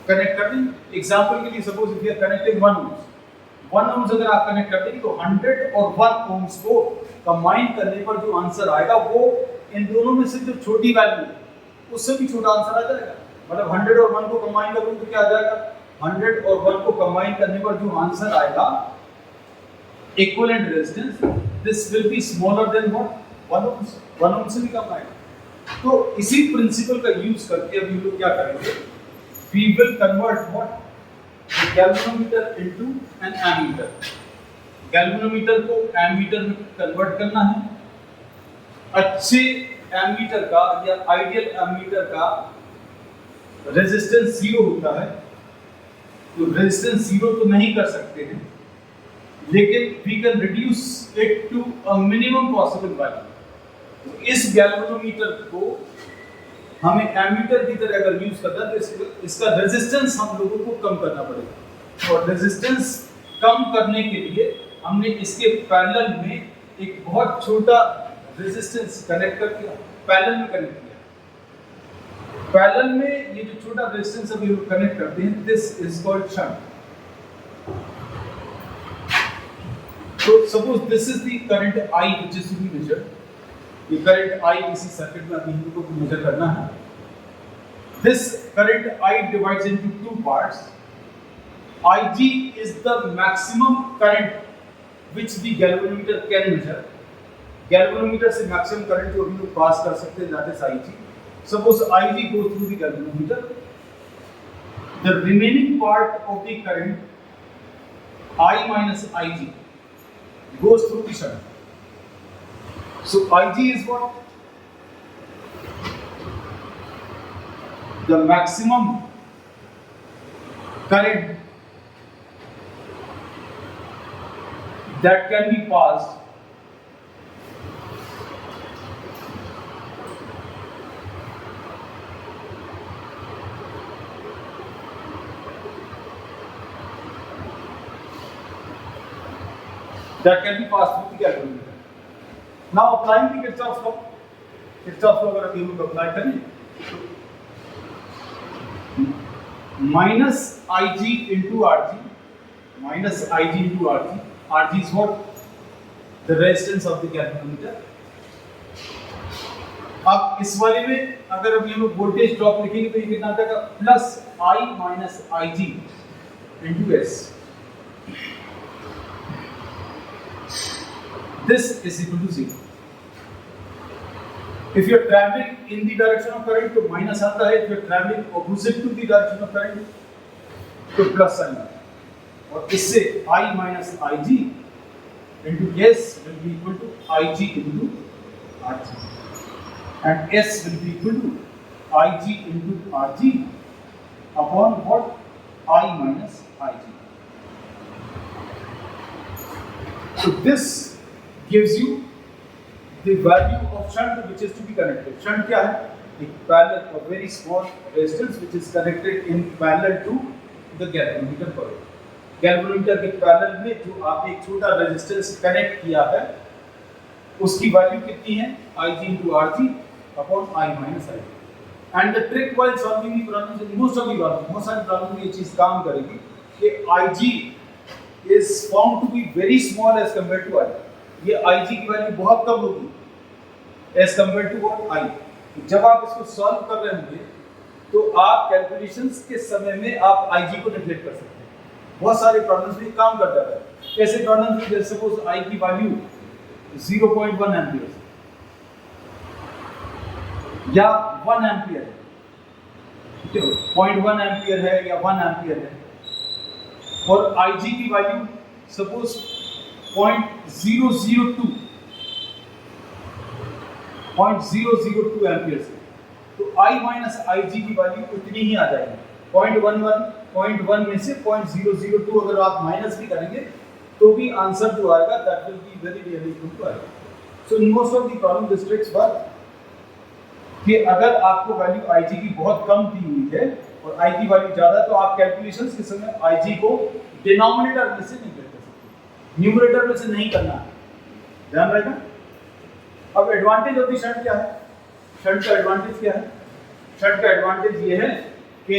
कनेक्ट कर दें। एग्जांपल के लिए suppose if we are connecting 1 ohm, 1 ohms अगर आप कनेक्ट कर देंगे तो 100 और 1 ओम्स को कंबाइन करने पर जो आंसर आएगा वो इन दोनों में से जो छोटी वैल्यू है उससे भी छोटा आंसर आ जाएगा। मतलब 100 और 1 को कंबाइन करूं तो क्या आ जाएगा? 100 और 1 को कंबाइन करने पर जो आंसर आएगा equivalent resistance, this will be smaller than what? 1 ohms. 1 ohm से भी कम आएगा। तो इसी प्रिंसिपल का यूज करके अभी लोग क्या करेंगे? We will convert what? The galvanometer into an ammeter। galvanometer को ammeter में कन्वर्ट करना है। अच्छे ammeter का या आइडियल ammeter का रेजिस्टेंस 0 होता है। तो रेजिस्टेंस 0 तो नहीं कर सकते हैं, लेकिन we can reduce it to a minimum possible value। तो इस galvanometer को हमें एमीटर की तरह अगर यूज करना है तो इसका रेजिस्टेंस हम लोगों को कम करना पड़ेगा, और रेजिस्टेंस कम करने के लिए हमने इसके पैरेलल में एक बहुत छोटा रेजिस्टेंस कनेक्ट कर दिया, पैरेलल में कनेक्ट किया। पैरेलल में ये जो छोटा रेजिस्टेंस अभी हम कनेक्ट करते हैं, this is called shunt. So suppose this is the current I which is to be measured. ये current I इसी सर्किट में अभी हमको मेजर करना है। This current I divides into two parts. IG is the maximum current which the galvanometer can measure. Galvanometer से maximum current जो हम लोग पास कर सकते हैं, that is IG. Suppose IG goes through the galvanometer. The remaining part of the current I minus IG goes through the shunt. So IG is what? The maximum current that can be passed through the galvanometer. Now applying the Kirchhoff's law. Kirchhoff's law अगर हम लोग अप्लाई करें तो minus Ig into Rg, minus Ig into Rg. Rg is what? The resistance of the galvanometer. अब इस वाले में अगर अभी हम लोग वोल्टेज ड्रॉप लिखेंगे तो ये कितना आ जाएगा? Plus I minus Ig into S. This is equal to 0. If you are traveling in the direction of current तो माइनस आता है, if you are traveling opposite to the direction of current तो प्लस साइन आता है, और इससे I minus Ig into S will be equal to Ig into Rg, and S will be equal to Ig into Rg upon what? I minus Ig. So this gives you the value of shunt which is to be connected. Shunt क्या है? एक parallel or very small resistance which is connected in parallel to the galvanometer coil. Galvanometer के parallel में जो आपने एक छोटा resistance connect किया है, उसकी value कितनी है? Ig into Rg upon I minus Ig. And the trick while solving the problems, in most of the problems, बहुत सारे problems में ये चीज काम करेगी कि Ig is found to be very small as compared to I. ये Ig की वैल्यू बहुत कम होगी as compared to what I. जब आप इसको सॉल्व कर रहे होंगे तो आप कैलकुलेशंस के समय में आप Ig को नेगलेक्ट कर सकते हैं। बहुत सारे प्रॉब्लम्स में काम कर जाता है। ऐसे प्रॉब्लम्स में जैसे सपोज I की वैल्यू 0.1 एम्पियर या 1 एम्पियर है, ठीक है, 0.1 एम्पियर है या 1 एम्पियर है, और Ig की वैल्यू सपोज 0.002 एम्पियर से, तो I माइनस Ig की वैल्यू उतनी ही आ जाएगी। 0.1 में से 0.002 अगर आप माइनस भी करेंगे तो भी आंसर जो आएगा that will be very nearly equal to I. So in most of the problem this tricks work कि अगर आपको वैल्यू Ig की बहुत कम दी हुई है और I की वैल्यू ज्यादा है तो आप कैलकुलेशंस के समय Ig को डिनोमिनेटर में से निकाल सकते हैं, न्यूमरेटर में से नहीं करना है, ध्यान रखना। अब एडवांटेज ऑफ द शंट क्या है? शंट का एडवांटेज क्या है? शंट का एडवांटेज ये है कि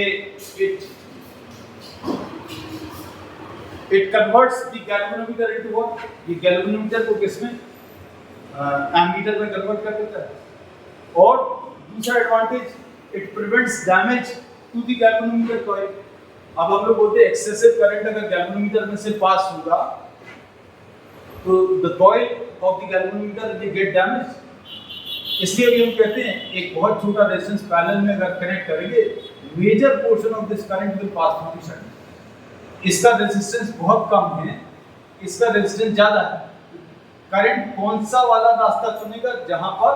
it converts the galvanometer into what? ये गैल्वेनोमीटर को किसमें? एमीटर में कन्वर्ट कर देता है। और दूसरा advantage, it prevents damage to the galvanometer coil. अब हम लोग बोलते हैं एक्सेसिव करंट अगर गैल्वेनोमीटर में से पास होगा तो the coil of the galvanometer will get damage. इसलिए भी हम कहते हैं एक बहुत छोटा रेजिस्टेंस पैरेलल में अगर कनेक्ट करेंगे, major portion of this current will pass through the shunt. इसका रेजिस्टेंस बहुत कम है, इसका रेजिस्टेंस ज्यादा है। करंट कौन सा वाला रास्ता चुनेगा जहां पर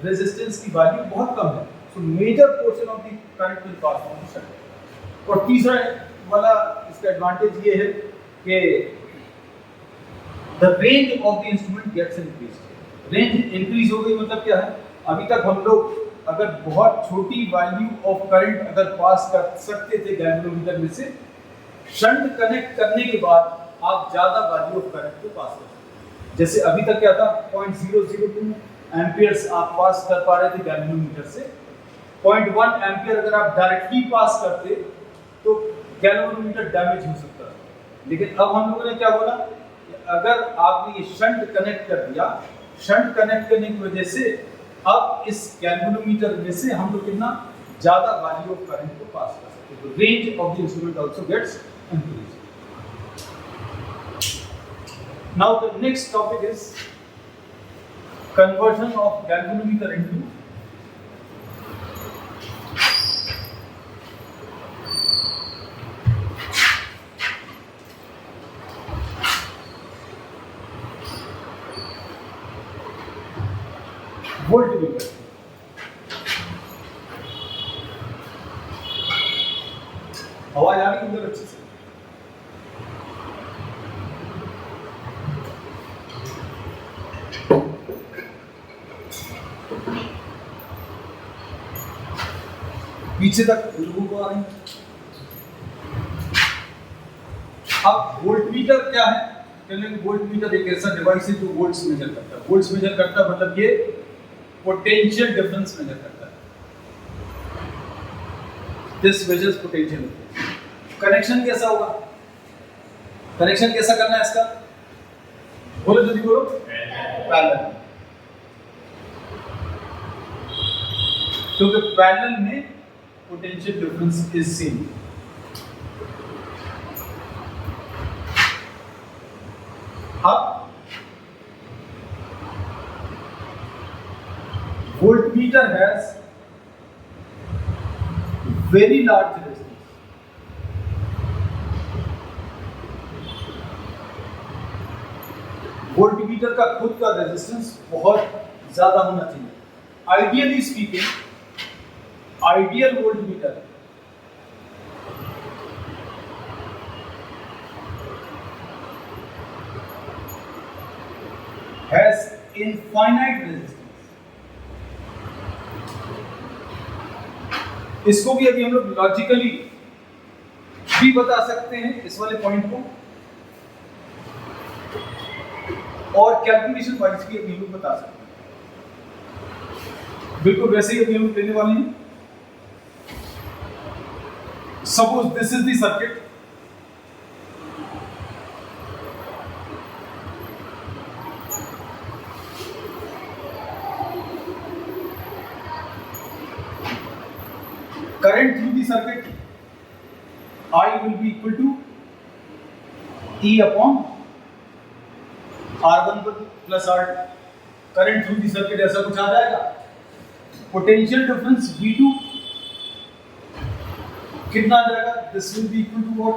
रेजिस्टेंस की वैल्यू बहुत कम है? So major portion of the current will pass through the shunt. और तीसरा वाला इसका एडवांटेज ये है कि the range of the instrument gets increased. Range increase हो गई मतलब क्या है? अभी तक हम लोग अगर बहुत छोटी वैल्यू ऑफ करंट अगर पास कर सकते थे गैल्वेनोमीटर में से, शंट कनेक्ट करने के बाद आप ज्यादा वैल्यू ऑफ करंट को पास कर सकते। जैसे अभी तक क्या था, 0.002 एम्पियर्स आप पास कर पा रहे थे गैल्वेनोमीटर से। 0.1 एम्पियर अगर आप डायरेक्टली पास करते तो गैल्वेनोमीटर डैमेज हो सकता था। लेकिन अब हम लोगों ने क्या बोला, अगर आपने ये शंट कनेक्ट कर दिया, शंट कनेक्ट करने की वजह से अब इस गैल्वेनोमीटर में से हम लोग कितना ज्यादा वैल्यू ऑफ करंट को पास कर सकते हैं। तो range of the instrument also gets increased. Now the next topic is conversion of galvanometer into voltmeter। आवाज आ रही है इधर अच्छे से? पीछे तक लोगों को आ रही है। अब वोल्टमीटर क्या है? वोल्टमीटर एक ऐसा डिवाइस है जो वोल्ट्स मेजर करता है। वोल्ट्स मेजर करता है मतलब ये पोटेंशियल डिफरेंस मेजर करता है। This measures potential. कनेक्शन कैसा होगा? कनेक्शन कैसा करना है इसका? बोलो जल्दी बोलो। पैरेलल। क्योंकि पैरेलल में potential difference is same। अब voltmeter has very large resistance। voltmeter का खुद का रेजिस्टेंस बहुत ज्यादा होना चाहिए। Ideally speaking, ideal voltmeter has infinite resistance। इसको भी अभी हम लोग लॉजिकली भी बता सकते हैं इस वाले पॉइंट को, और कैलकुलेशन वाइज भी अभी हम लोग बता सकते हैं। बिल्कुल वैसे ही अभी हम लोग लेने वाले हैं। Suppose this is the circuit। Current through the circuit I will be equal to E upon R1 plus R2। Current through the circuit ऐसा कुछ आ जाएगा। पोटेंशियल डिफरेंस V2 कितना आ जाएगा? This will be equal to what?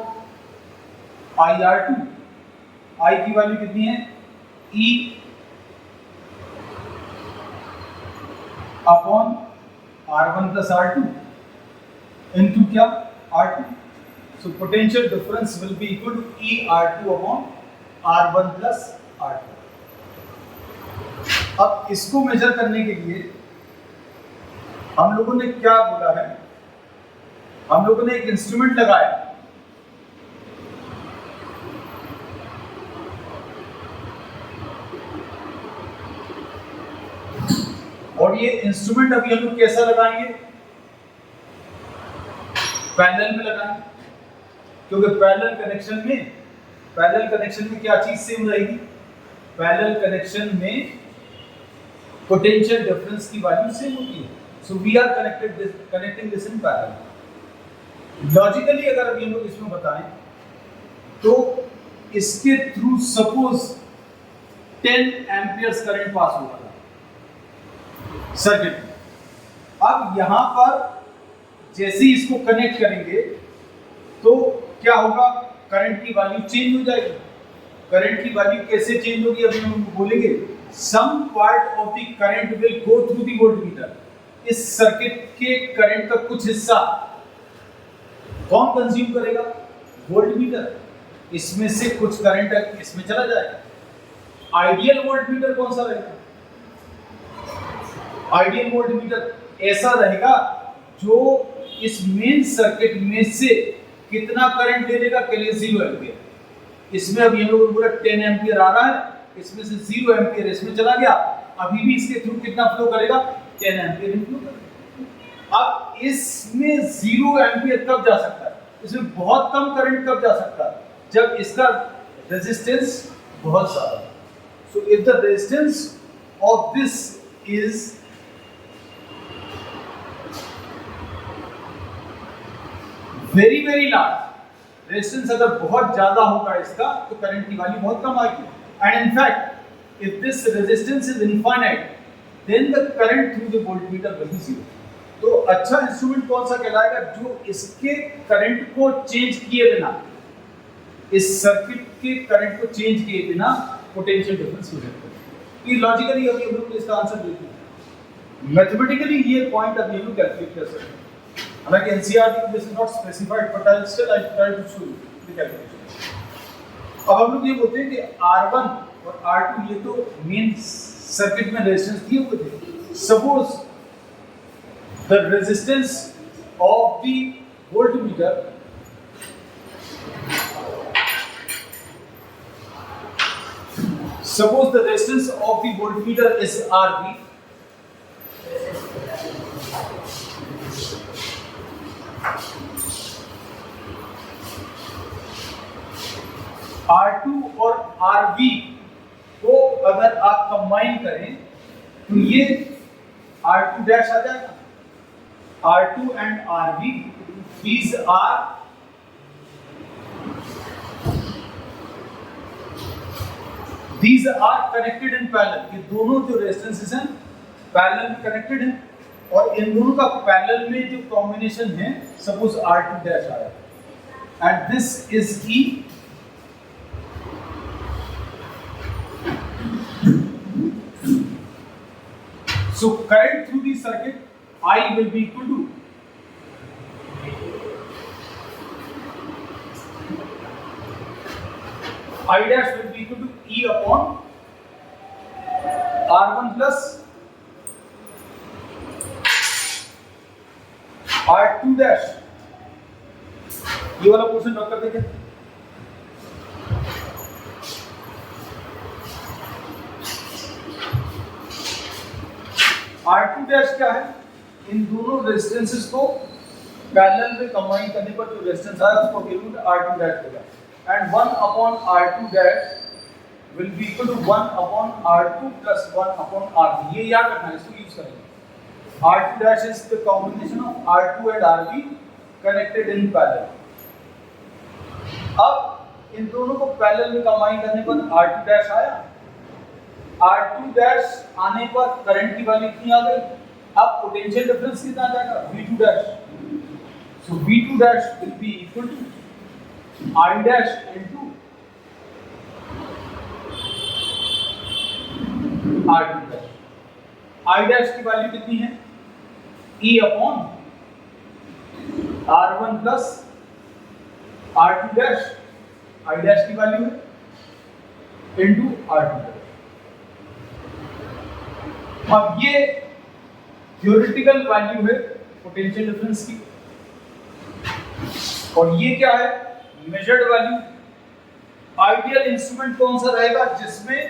IR2। I की वैल्यू कितनी है? E upon R1 plus R2 into क्या? R2। So potential difference will be equal to ER2 upon R1 plus R2। अब इसको मेजर करने के लिए हम लोगों ने क्या बोला है? हम लोगों ने एक इंस्ट्रूमेंट लगाया, और ये इंस्ट्रूमेंट अभी हम लोग कैसा लगाएंगे? पैरेलल में लगाएंगे। क्योंकि पैरेलल कनेक्शन में क्या चीज सेम रहेगी? पैरेलल कनेक्शन में पोटेंशियल डिफरेंस की वैल्यू सेम होती है। So we are connecting this in parallel. Logically अगर अभी हम लोग इसमें बताएं तो इसके through suppose 10 amperes current pass होगा सर्किट। अब यहां पर जैसे ही इसको कनेक्ट करेंगे तो क्या होगा? करंट की वैल्यू चेंज हो जाएगी। करंट की वैल्यू कैसे चेंज होगी अभी हम बोलेंगे। Some part of the current will go through the voltmeter. इस सर्किट के करंट का कुछ हिस्सा कौन कंज्यूम करेगा? वोल्टमीटर। इसमें से कुछ करंट इसमें चला जाएगा। आइडियल वोल्टमीटर कौन सा रहेगा? आइडियल वोल्टमीटर ऐसा रहेगा जो इस मेन सर्किट में से कितना करंट ले लेगा, के लिए 0 एम्पियर। इसमें अभी हम लोगों ने बोला 10 एम्पियर आ रहा है, इसमें से 0 एम्पियर इसमें चला गया, अभी भी इसके थ्रू कितना फ्लो करेगा, 10 एम्पियर फ्लो करेगा। अब इसमें 0 एम्पियर कब जा सकता है, इसमें बहुत कम करंट कब जा सकता है, जब इसका रेजिस्टेंस बहुत ज्यादा। सो if the resistance of this is very very large, resistance अगर बहुत ज्यादा होगा इसका तो करंट की वैल्यू बहुत कम आएगी। And in fact if this resistance is infinite then the current through the voltmeter will be 0। तो अच्छा इंस्ट्रूमेंट कौन सा कहलाएगा, जो इसके करंट को चेंज किए बिना, इस सर्किट के करंट को चेंज किए बिना पोटेंशियल डिफरेंस हो सकता है। ये लॉजिकली अभी हम लोग इसका आंसर देते हैं, मैथमेटिकली ये पॉइंट अभी हम लोग कैलकुलेट कर सकते हैं। हालांकि NCERT this is not specified but I still I try to show you the calculation. अब हम लोग ये बोलते हैं कि R1 और R2 ये तो मेन सर्किट में रेजिस्टेंस दिए हुए थे। Suppose the resistance of the voltmeter suppose the resistance of the voltmeter is RV, R2 और RV को अगर आप कंबाइन करें तो ये R2 डैश आ जाएगा। R2 and RV these are connected in parallel। ये दोनों जो रेजिस्टेंसेस हैं पैरेलल में कनेक्टेड हैं और इन दोनों का पैरेलल में जो कॉम्बिनेशन है, सपोज R2 डैश आया and this is E। So current through the circuit I will be equal to I dash will be equal to E upon R1 plus R2 dash। ये वाला पोर्शन ड्रॉ कर देंगे। R2 डैश क्या है, इन दोनों रेजिस्टेंसेस को पैरेलल में कंबाइन करने पर जो रेजिस्टेंस आया उसको गिवन R2 डैश होगा and 1 upon R2 dash will be equal to 1 upon R2 plus 1 upon RV। ये याद रखना है, इसको यूज करेंगे। R2 dash is the combination of R2 and RV connected in parallel। अब इन दोनों को पैरेलल में कंबाइन करने पर R2 dash आया, R2 dash आने पर करंट की वैल्यू कितनी आ गई, अब पोटेंशियल डिफरेंस कितना आ जाएगा, V2 dash। So V2 dash will be equal to I dash into R2 dash। I dash की वैल्यू कितनी है, E upon R1 plus R2 dash। I dash की वैल्यू है into R2 dash। अब ये थ्योरेटिकल वैल्यू है पोटेंशियल डिफरेंस की, और ये क्या है, मेजर्ड वैल्यू। आइडियल इंस्ट्रूमेंट कौन सा रहेगा जिसमें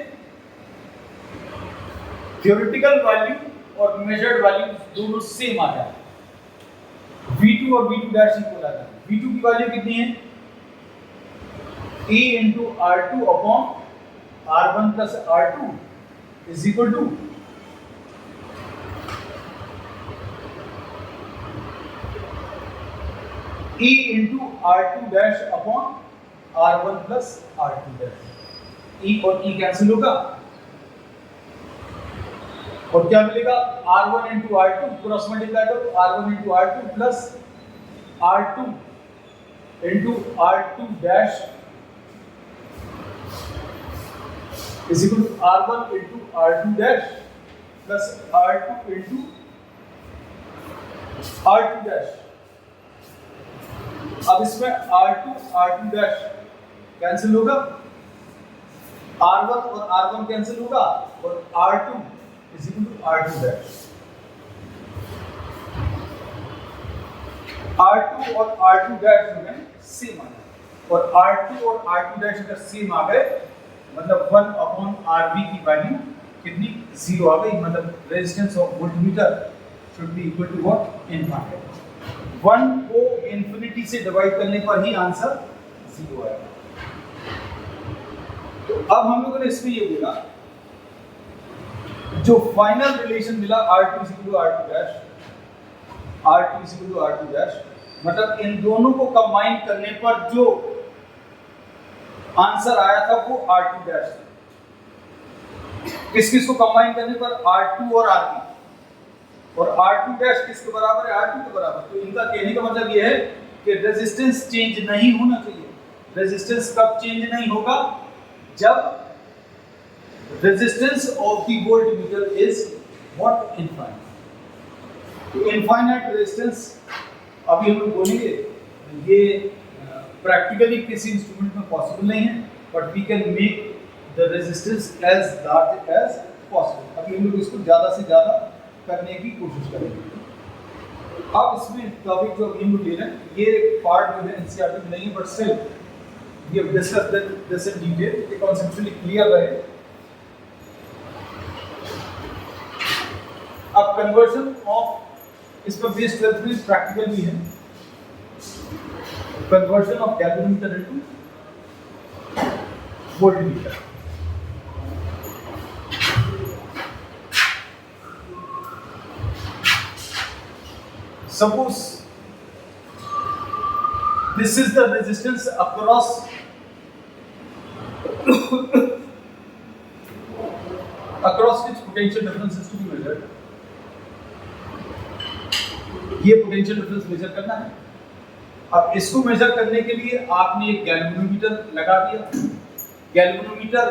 थ्योरेटिकल वैल्यू और मेजर्ड वैल्यू दोनों सेम आ जाए, V2 और V2 डैश इक्वल आ जाए। V2 की वैल्यू कितनी है, E into R2 upon R1 plus R2 is equal to E into R2 dash upon R1 plus R2 dash। E और E कैंसिल होगा और क्या मिलेगा, R1 into R2 cross multiply करो, R1 into R2 plus R2 into R2 dash is equal to R1 into R2 dash plus R2 into R2 dash। अब इसमें R2 डैश कैंसिल होगा, R1 और R1 कैंसिल होगा और R2 is equal to R2 dash. R2 और R2 डैश जो है सेम आ जाए, और R2 और R2 डैश अगर सेम आ गए मतलब 1 अपॉन RV की वैल्यू कितनी 0 आ गई, मतलब resistance of voltmeter should be equal to what infinite. 1 को इंफिनिटी से डिवाइड करने पर ही आंसर 0 आएगा। तो अब हम लोगों ने इसमें ये बोला जो फाइनल रिलेशन मिला R2 R2 dash, R2 R2 dash, मतलब इन दोनों को कंबाइन करने पर जो आंसर आया था वो R2 डैश था। किस किस को कंबाइन करने पर R2 और RP, और R2 डैश किसके बराबर है R2 के बराबर। तो इनका कहने का मतलब ये है कि रेजिस्टेंस चेंज नहीं होना चाहिए। रेजिस्टेंस कब चेंज नहीं होगा, जब resistance of the voltmeter is what infinite। तो infinite resistance अभी हम लोग बोलेंगे, ये प्रैक्टिकली किसी इंस्ट्रूमेंट में पॉसिबल नहीं है, but we can make the resistance as large as possible. अभी हम लोग इसको ज़्यादा से ज़्यादा करने की कोशिश करेंगे। अब इसमें टॉपिक जो अभी हम लोग ले रहे हैं ये पार्ट जो है एनसीईआरटी में नहीं है, but still we have discussed this in detail, ये कॉन्सेप्चुअली क्लियर रहे। अब कन्वर्जन ऑफ, इस पर बेस्ड 12th में प्रैक्टिकल भी है, conversion of galvanometer into voltmeter. Suppose this is the resistance across which potential difference is to be measured। ये पोटेंशियल डिफरेंस मेजर करना है। अब इसको मेजर करने के लिए आपने एक गैल्वेनोमीटर लगा दिया। गैल्वेनोमीटर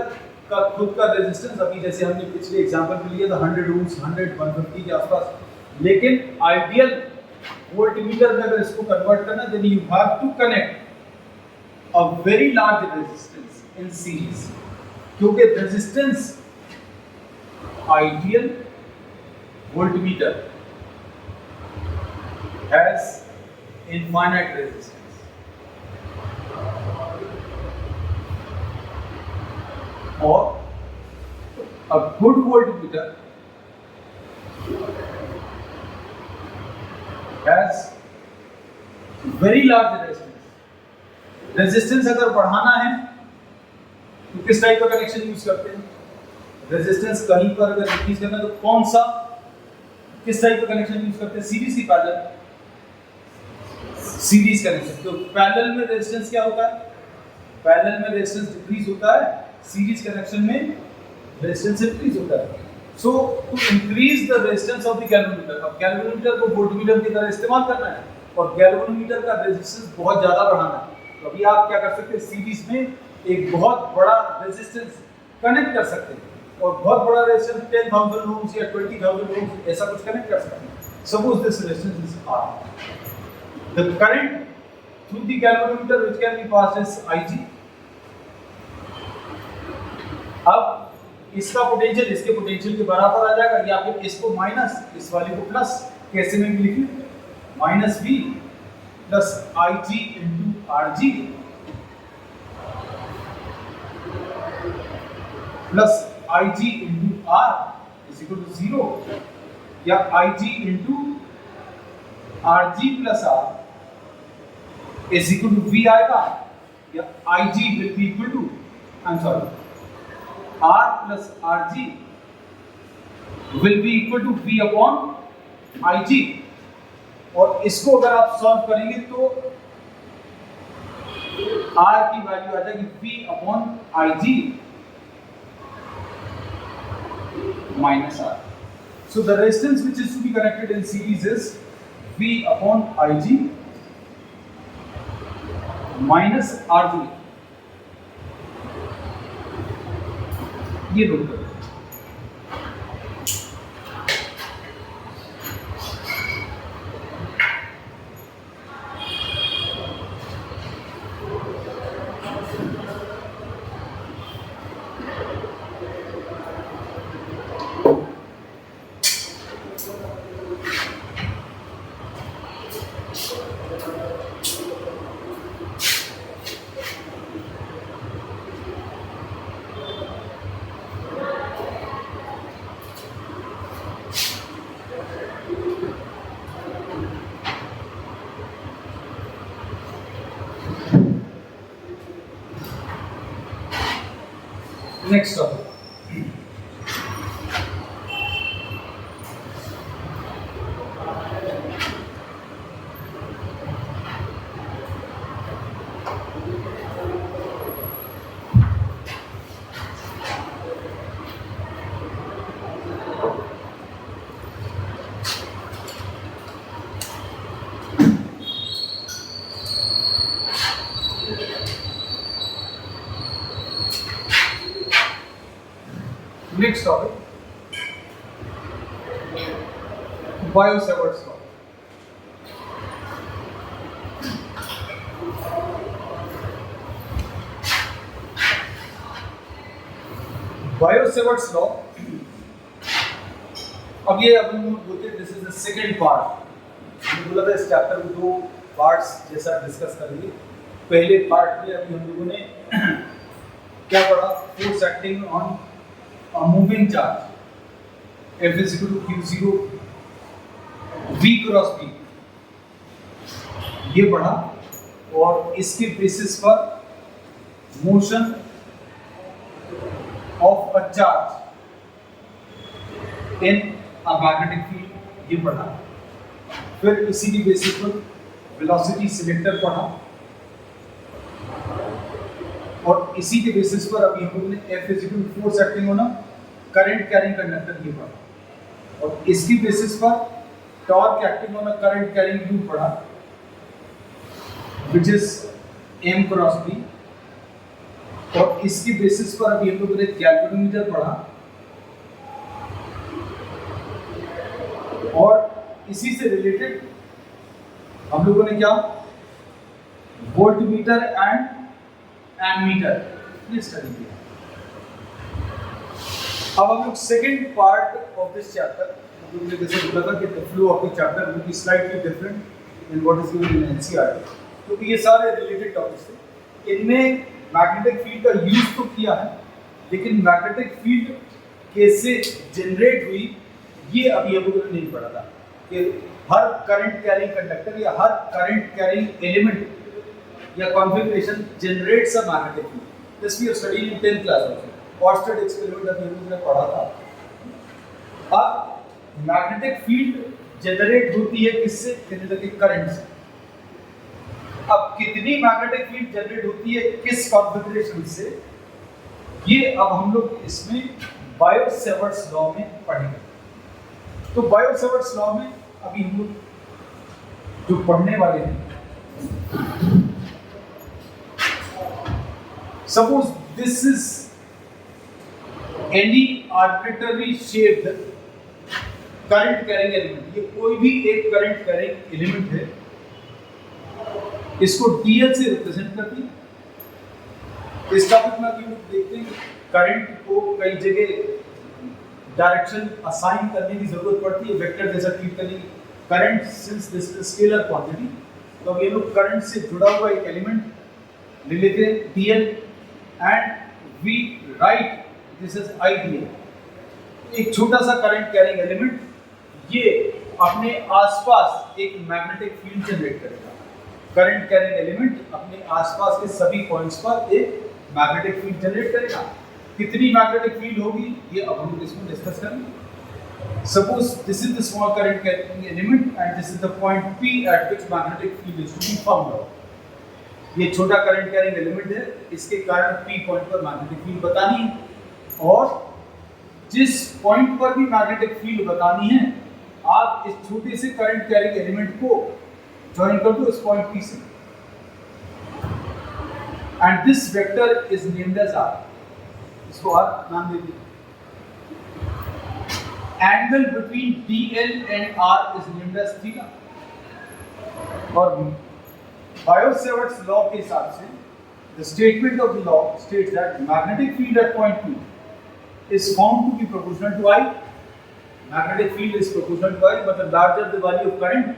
का खुद का रेजिस्टेंस अभी जैसे हमने पिछले एग्जांपल में लिया था 100 ओम्स 100-150 के आसपास, लेकिन आइडियल वोल्टमीटर में अगर इसको कन्वर्ट करना then you have to connect a very large resistance in series, क्योंकि resistance ideal voltmeter has infinite resistance, or a good voltmeter has very large resistance। Resistance अगर बढ़ाना है तो किस टाइप का कनेक्शन यूज करते हैं, रेजिस्टेंस कहीं पर अगर इंक्रीज करना है तो कौन सा किस टाइप का कनेक्शन यूज करते हैं, सीरीज की पैरेलल, सीरीज कनेक्शन। तो पैरेलल में रेजिस्टेंस क्या होता है, पैरेलल में रेजिस्टेंस डिक्रीज होता है, सीरीज कनेक्शन में रेजिस्टेंस इंक्रीज होता है। So to increase the resistance of the galvanometer, अब गैल्वेनोमीटर को वोल्टमीटर की तरह इस्तेमाल करना है और गैल्वेनोमीटर का रेजिस्टेंस बहुत ज्यादा बढ़ाना है। तो अभी आप क्या कर सकते हैं, सीरीज में एक बहुत बड़ा रेजिस्टेंस कनेक्ट कर सकते हैं, और बहुत बड़ा रेजिस्टेंस 10,000 ओम्स या 20,000 ओम्स ऐसा कुछ कनेक्ट कर सकते हैं। Suppose this resistance is R, the current through the galvanometer which can be passed is Ig। अब इसका पोटेंशियल इसके पोटेंशियल के बराबर आ जाएगा, या फिर इसको माइनस इस वाले को प्लस, कैसे में भी लिखिए -V plus Ig into Rg plus Ig into R is equal to 0, या Ig into Rg plus R is equal to V आएगा, या Ig will be equal to, R plus Rg will be equal to V upon Ig। और इसको अगर आप सॉल्व करेंगे तो R की वैल्यू आ जाएगी V upon Ig minus R। So the resistance which is to be connected in series is V upon Ig minus Rg। ये नोट करो। Next topic, next topic bio-Savart's law. Bio-Savart's law, अब ये हम लोग बोलते हैं this is the second part. हमने बोला था इस चैप्टर में दो पार्ट्स जैसा डिस्कस करेंगे। पहले पार्ट में अभी हम लोगों ने क्या पढ़ा, force acting on a moving charge F is equal to Q0 V cross P, ये पढ़ा, और इसके बेसिस पर motion of a charge in a magnetic field ये पढ़ा। फिर इसी के बेसिस पर वेलोसिटी सिलेक्टर पढ़ा, और इसी के बेसिस पर अभी हम लोगों ने F is equal to force acting on a current carrying conductor ये पढ़ा, और इसकी बेसिस पर torque acting on a current carrying loop पढ़ा व्हिच इज M क्रॉस B, और इसकी बेसिस पर अभी हम लोगों ने गैल्वेनोमीटर पढ़ा, और इसी से रिलेटेड हम लोगों ने क्या वोल्टमीटर एंड एमीटर ये स्टडी किया। अब हम लोग second part of this chapter, हम लोग ने जैसे बोला था कि the flow of the chapter will be slightly different in what is given in NCERT, क्योंकि ये सारे रिलेटेड टॉपिक्स थे। इनमें मैग्नेटिक फील्ड का यूज तो किया है, लेकिन मैग्नेटिक फील्ड कैसे जनरेट हुई ये अभी हम लोगों ने नहीं पढ़ा था, कि हर करंट कैरिंग कंडक्टर या हर करंट कैरिंग एलिमेंट या configuration generates a magnetic field. This we have studied in 10th class also. Oersted experiment अभी हम लोगों ने पढ़ा था। अब मैग्नेटिक फील्ड जनरेट होती है किससे, इलेक्ट्रिक करंट से। अब कितनी मैग्नेटिक फील्ड जनरेट होती है किस कॉन्फ़िगरेशन से, ये अब हम लोग इसमें बायो-सेवर्ट्स लॉ में पढ़ेंगे। तो बायो-सेवर्ट्स लॉ में अभी हम लोग जो पढ़ने वाले हैं, suppose this is any arbitrary shaped current carrying element, ये कोई भी एक करंट कैरिंग एलिमेंट है, इसको DL से रिप्रेजेंट करती है। इस टॉपिक में अभी लोग देखते हैं करंट को कई जगह डायरेक्शन असाइन करने की जरूरत पड़ती है, वेक्टर जैसा ट्रीट करने की। Current since this is scalar quantity, तो अब ये लोग करंट से जुड़ा हुआ एक एलिमेंट ले लेते हैं DL, and we write this is IDL। एक छोटा सा करंट कैरिंग एलिमेंट ये अपने आसपास एक मैग्नेटिक फील्ड जनरेट करेगा। करंट कैरिंग एलिमेंट अपने आसपास के सभी पॉइंट्स पर एक मैग्नेटिक फील्ड जनरेट करेगा। कितनी मैग्नेटिक फील्ड होगी ये अब हम इसमें डिस्कस करेंगे। Suppose this is the small current carrying element and this is the point P at which magnetic field is to be found out. ये छोटा करंट कैरिंग एलिमेंट है, इसके कारण P पॉइंट पर मैग्नेटिक फील्ड बतानी है, और जिस पॉइंट पर भी मैग्नेटिक फील्ड बतानी है आप इस छोटे से करंट कैरिंग एलिमेंट को ज्वाइन कर दो इस पॉइंट P से, and this vector is named as R। इसको R नाम दे दीजिए। Angle between DL and R is named as theta. और बायो-सेवर्ट्स लॉ के हिसाब से the statement of the law states that magnetic field at point P is found to be proportional to I. Magnetic field is proportional to I, but the larger the value of current,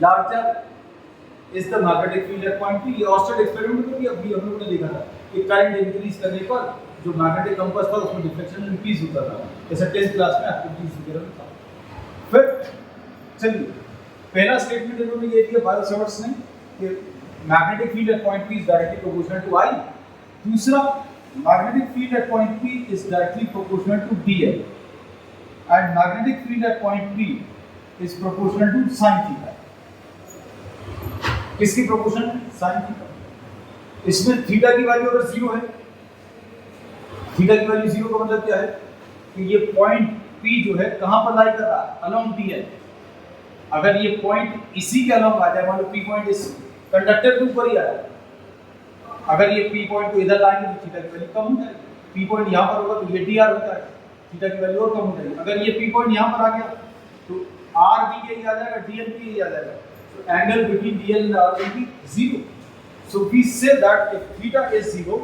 larger is the magnetic field at point P. ये ऑर्स्टेड एक्सपेरिमेंट में भी अभी हम लोगों ने देखा था कि करंट इंक्रीज करने पर जो मैग्नेटिक कंपास था उसमें डिफ्लेक्शन इंक्रीज होता था, जैसे 10th क्लास में एक्टिविटीज वगैरह में था। फिर चलिए पहला स्टेटमेंट इन्होंने ये दिया बायो-सेवर्ट्स ने कि magnetic field at point P is directly proportional to I। दूसरा magnetic field at point P is directly proportional to dl, and magnetic field at point P is proportional to sin theta. किसकी प्रोपोर्शन है? sin theta. इसमें थीटा की वैल्यू अगर 0 है, थीटा की वैल्यू 0 का मतलब क्या है कि ये पॉइंट P जो है कहां पर लाई कर रहा है? Along dl। अगर ये पॉइंट इसी के अलोंग आ जाए, मान लो P पॉइंट इस कंडक्टर के ऊपर ही आया, अगर ये P पॉइंट को इधर लाएंगे तो थीटा की वैल्यू कम हो जाएगी। P पॉइंट यहाँ पर होगा तो ये dr होता है, थीटा की वैल्यू और कम हो जाएगी। अगर ये P पॉइंट यहाँ पर आ गया तो r भी यही आ जाएगा, dl भी यही आ जाएगा। So angle between dl and r will be 0. So we say that if theta is 0,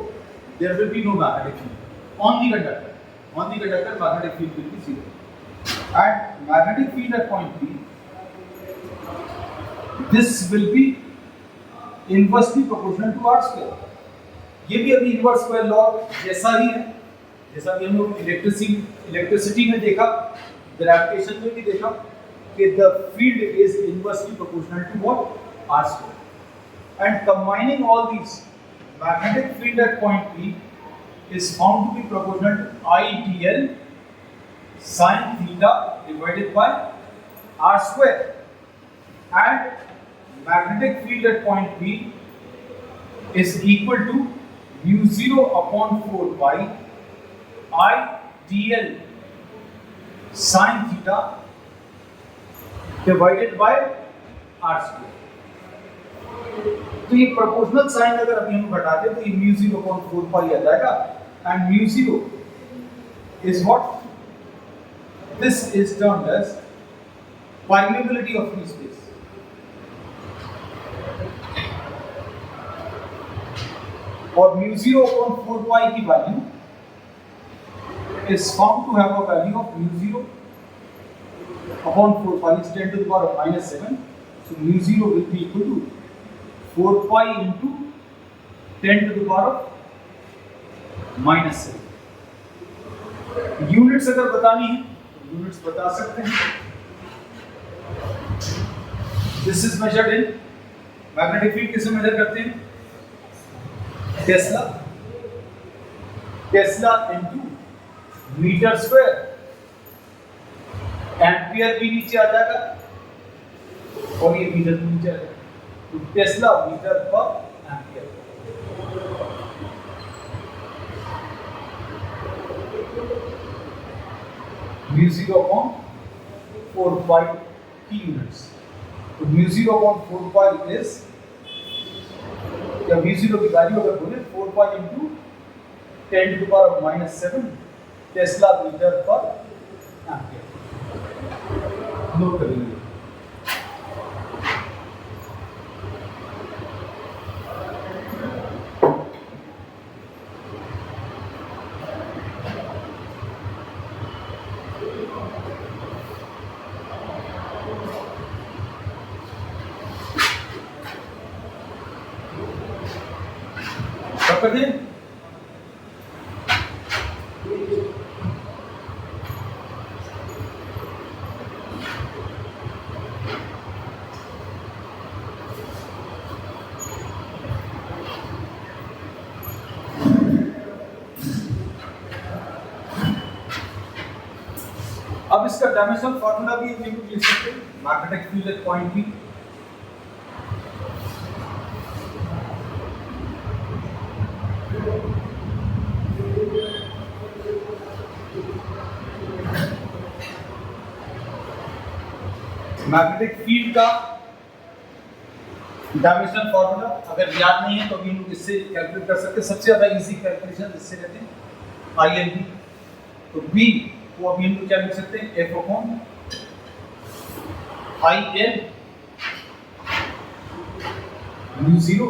there will be no magnetic field on the conductor. On the conductor, magnetic field will be 0. And magnetic field at point P, this will be inversely proportional to r square. ये भी अभी इनवर्स स्क्वायर लॉ जैसा ही है, जैसा कि हम लोग इलेक्ट्रिसिटी में देखा, ग्रेविटेशन में भी देखा कि the field is inversely proportional to what? R square. And combining all these, magnetic field at point P is found to be proportional to I dl sin theta divided by R square. And magnetic field at point P is equal to mu 0 upon 4 pi I dl sin theta divided by r square. तो ये प्रोपोर्शनल साइन अगर अभी हम घटा दें तो ये mu 0 upon 4 pi आ जाएगा, and mu 0 is what? This is termed as permeability of free space. और mu 0 upon 4 pi की value is found to have a value of mu 0 upon 4 pi is 10 to the power of minus 7. So mu 0 will be equal to 4 pi into 10 to the power of minus 7. Units अगर बतानी है तो यूनिट्स बता सकते हैं। This is measured in magnetic field, किसे मेजर करते हैं? Tesla, tesla into metre square. Ampere भी नीचे आ जाएगा और ये मीटर भी नीचे आ जाएगा, तो Tesla metre per ampere. mu 0 upon 4 pi की यूनिट्स, तो mu 0 upon 4 pi is, या mu 0 की वैल्यू अगर बोले 4 pi into 10 to the power of minus 7 tesla metre per ampere. Note कर लीजिए। कर दें। अब इसका डायमेंशनल फार्मूला भी हम लिख सकते हैं। Magnetic field at point P, magnetic field का डायमेंशनल फार्मूला अगर याद नहीं है तो अभी हम इससे कैलकुलेट कर सकते हैं। सबसे ज्यादा इजी कैलकुलेशन इससे रहते हैं, ILB। तो B को अभी हम क्या लिख सकते हैं? F upon IL mu 0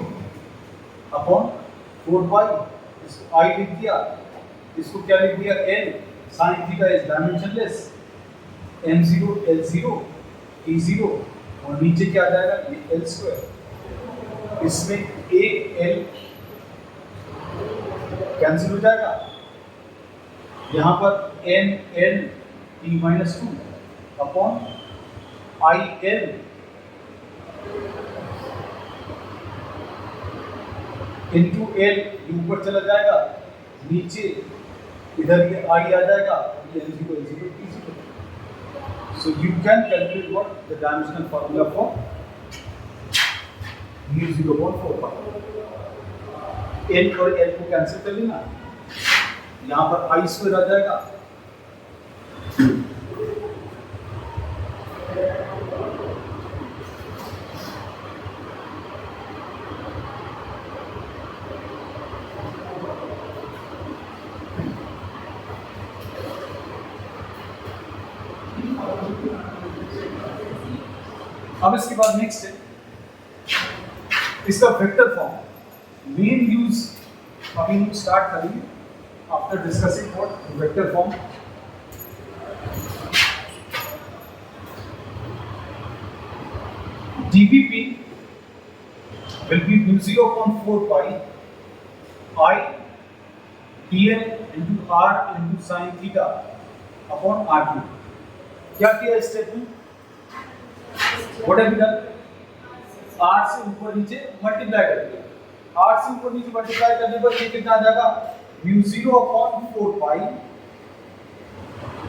upon 4 पाई, इसको I लिख दिया, इसको क्या लिख दिया? L sin theta is dimensionless, M0 L0 E0 और नीचे क्या आ जाएगा? ये L स्क्वायर। इसमें एक L कैंसिल हो जाएगा, यहाँ पर N L T-2 upon IL into L ऊपर चला जाएगा, नीचे इधर ये I आ जाएगा, ये L0 T0. So you can calculate what the dimensional formula for mu0/4 pi. L और L को कैंसिल कर लेना, यहाँ पर I² आ जाएगा. अब इसके बाद नेक्स्ट है इसका वेक्टर फॉर्म. मेन यूज अभी हम स्टार्ट करेंगे after discussing what vector form. dVp will be mu0/4 pi I dl into r into sin theta upon r3. क्या किया स्टेप में? What have you done? R से ऊपर नीचे मल्टीप्लाई कर दिया. R से ऊपर नीचे मल्टीप्लाई करने पर ये कितना आ जाएगा? mu0/4 pi.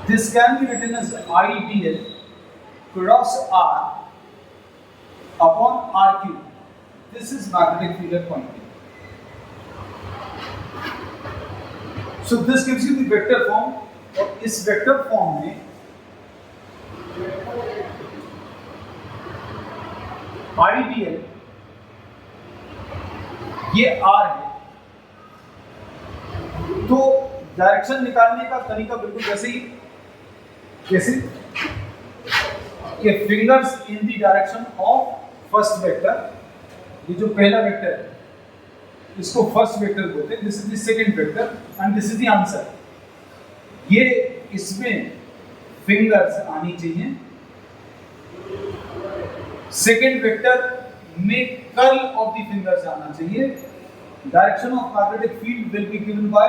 This can be written as I dl cross R upon R cube. This is magnetic field at point P. So this gives you the vector form. और इस वेक्टर फॉर्म में IDL ये R है. तो डायरेक्शन निकालने का तरीका बिल्कुल वैसे ही, कैसे ये fingers in the direction of first vector. ये जो पहला वेक्टर है इसको फर्स्ट वेक्टर बोलते हैं. This is the second vector and this is the answer. ये इसमें फिंगर्स आनी चाहिए. सेकेंड वेक्टर में कर्ल ऑफ द फिंगर्स आना चाहिए. Direction of magnetic field will be given by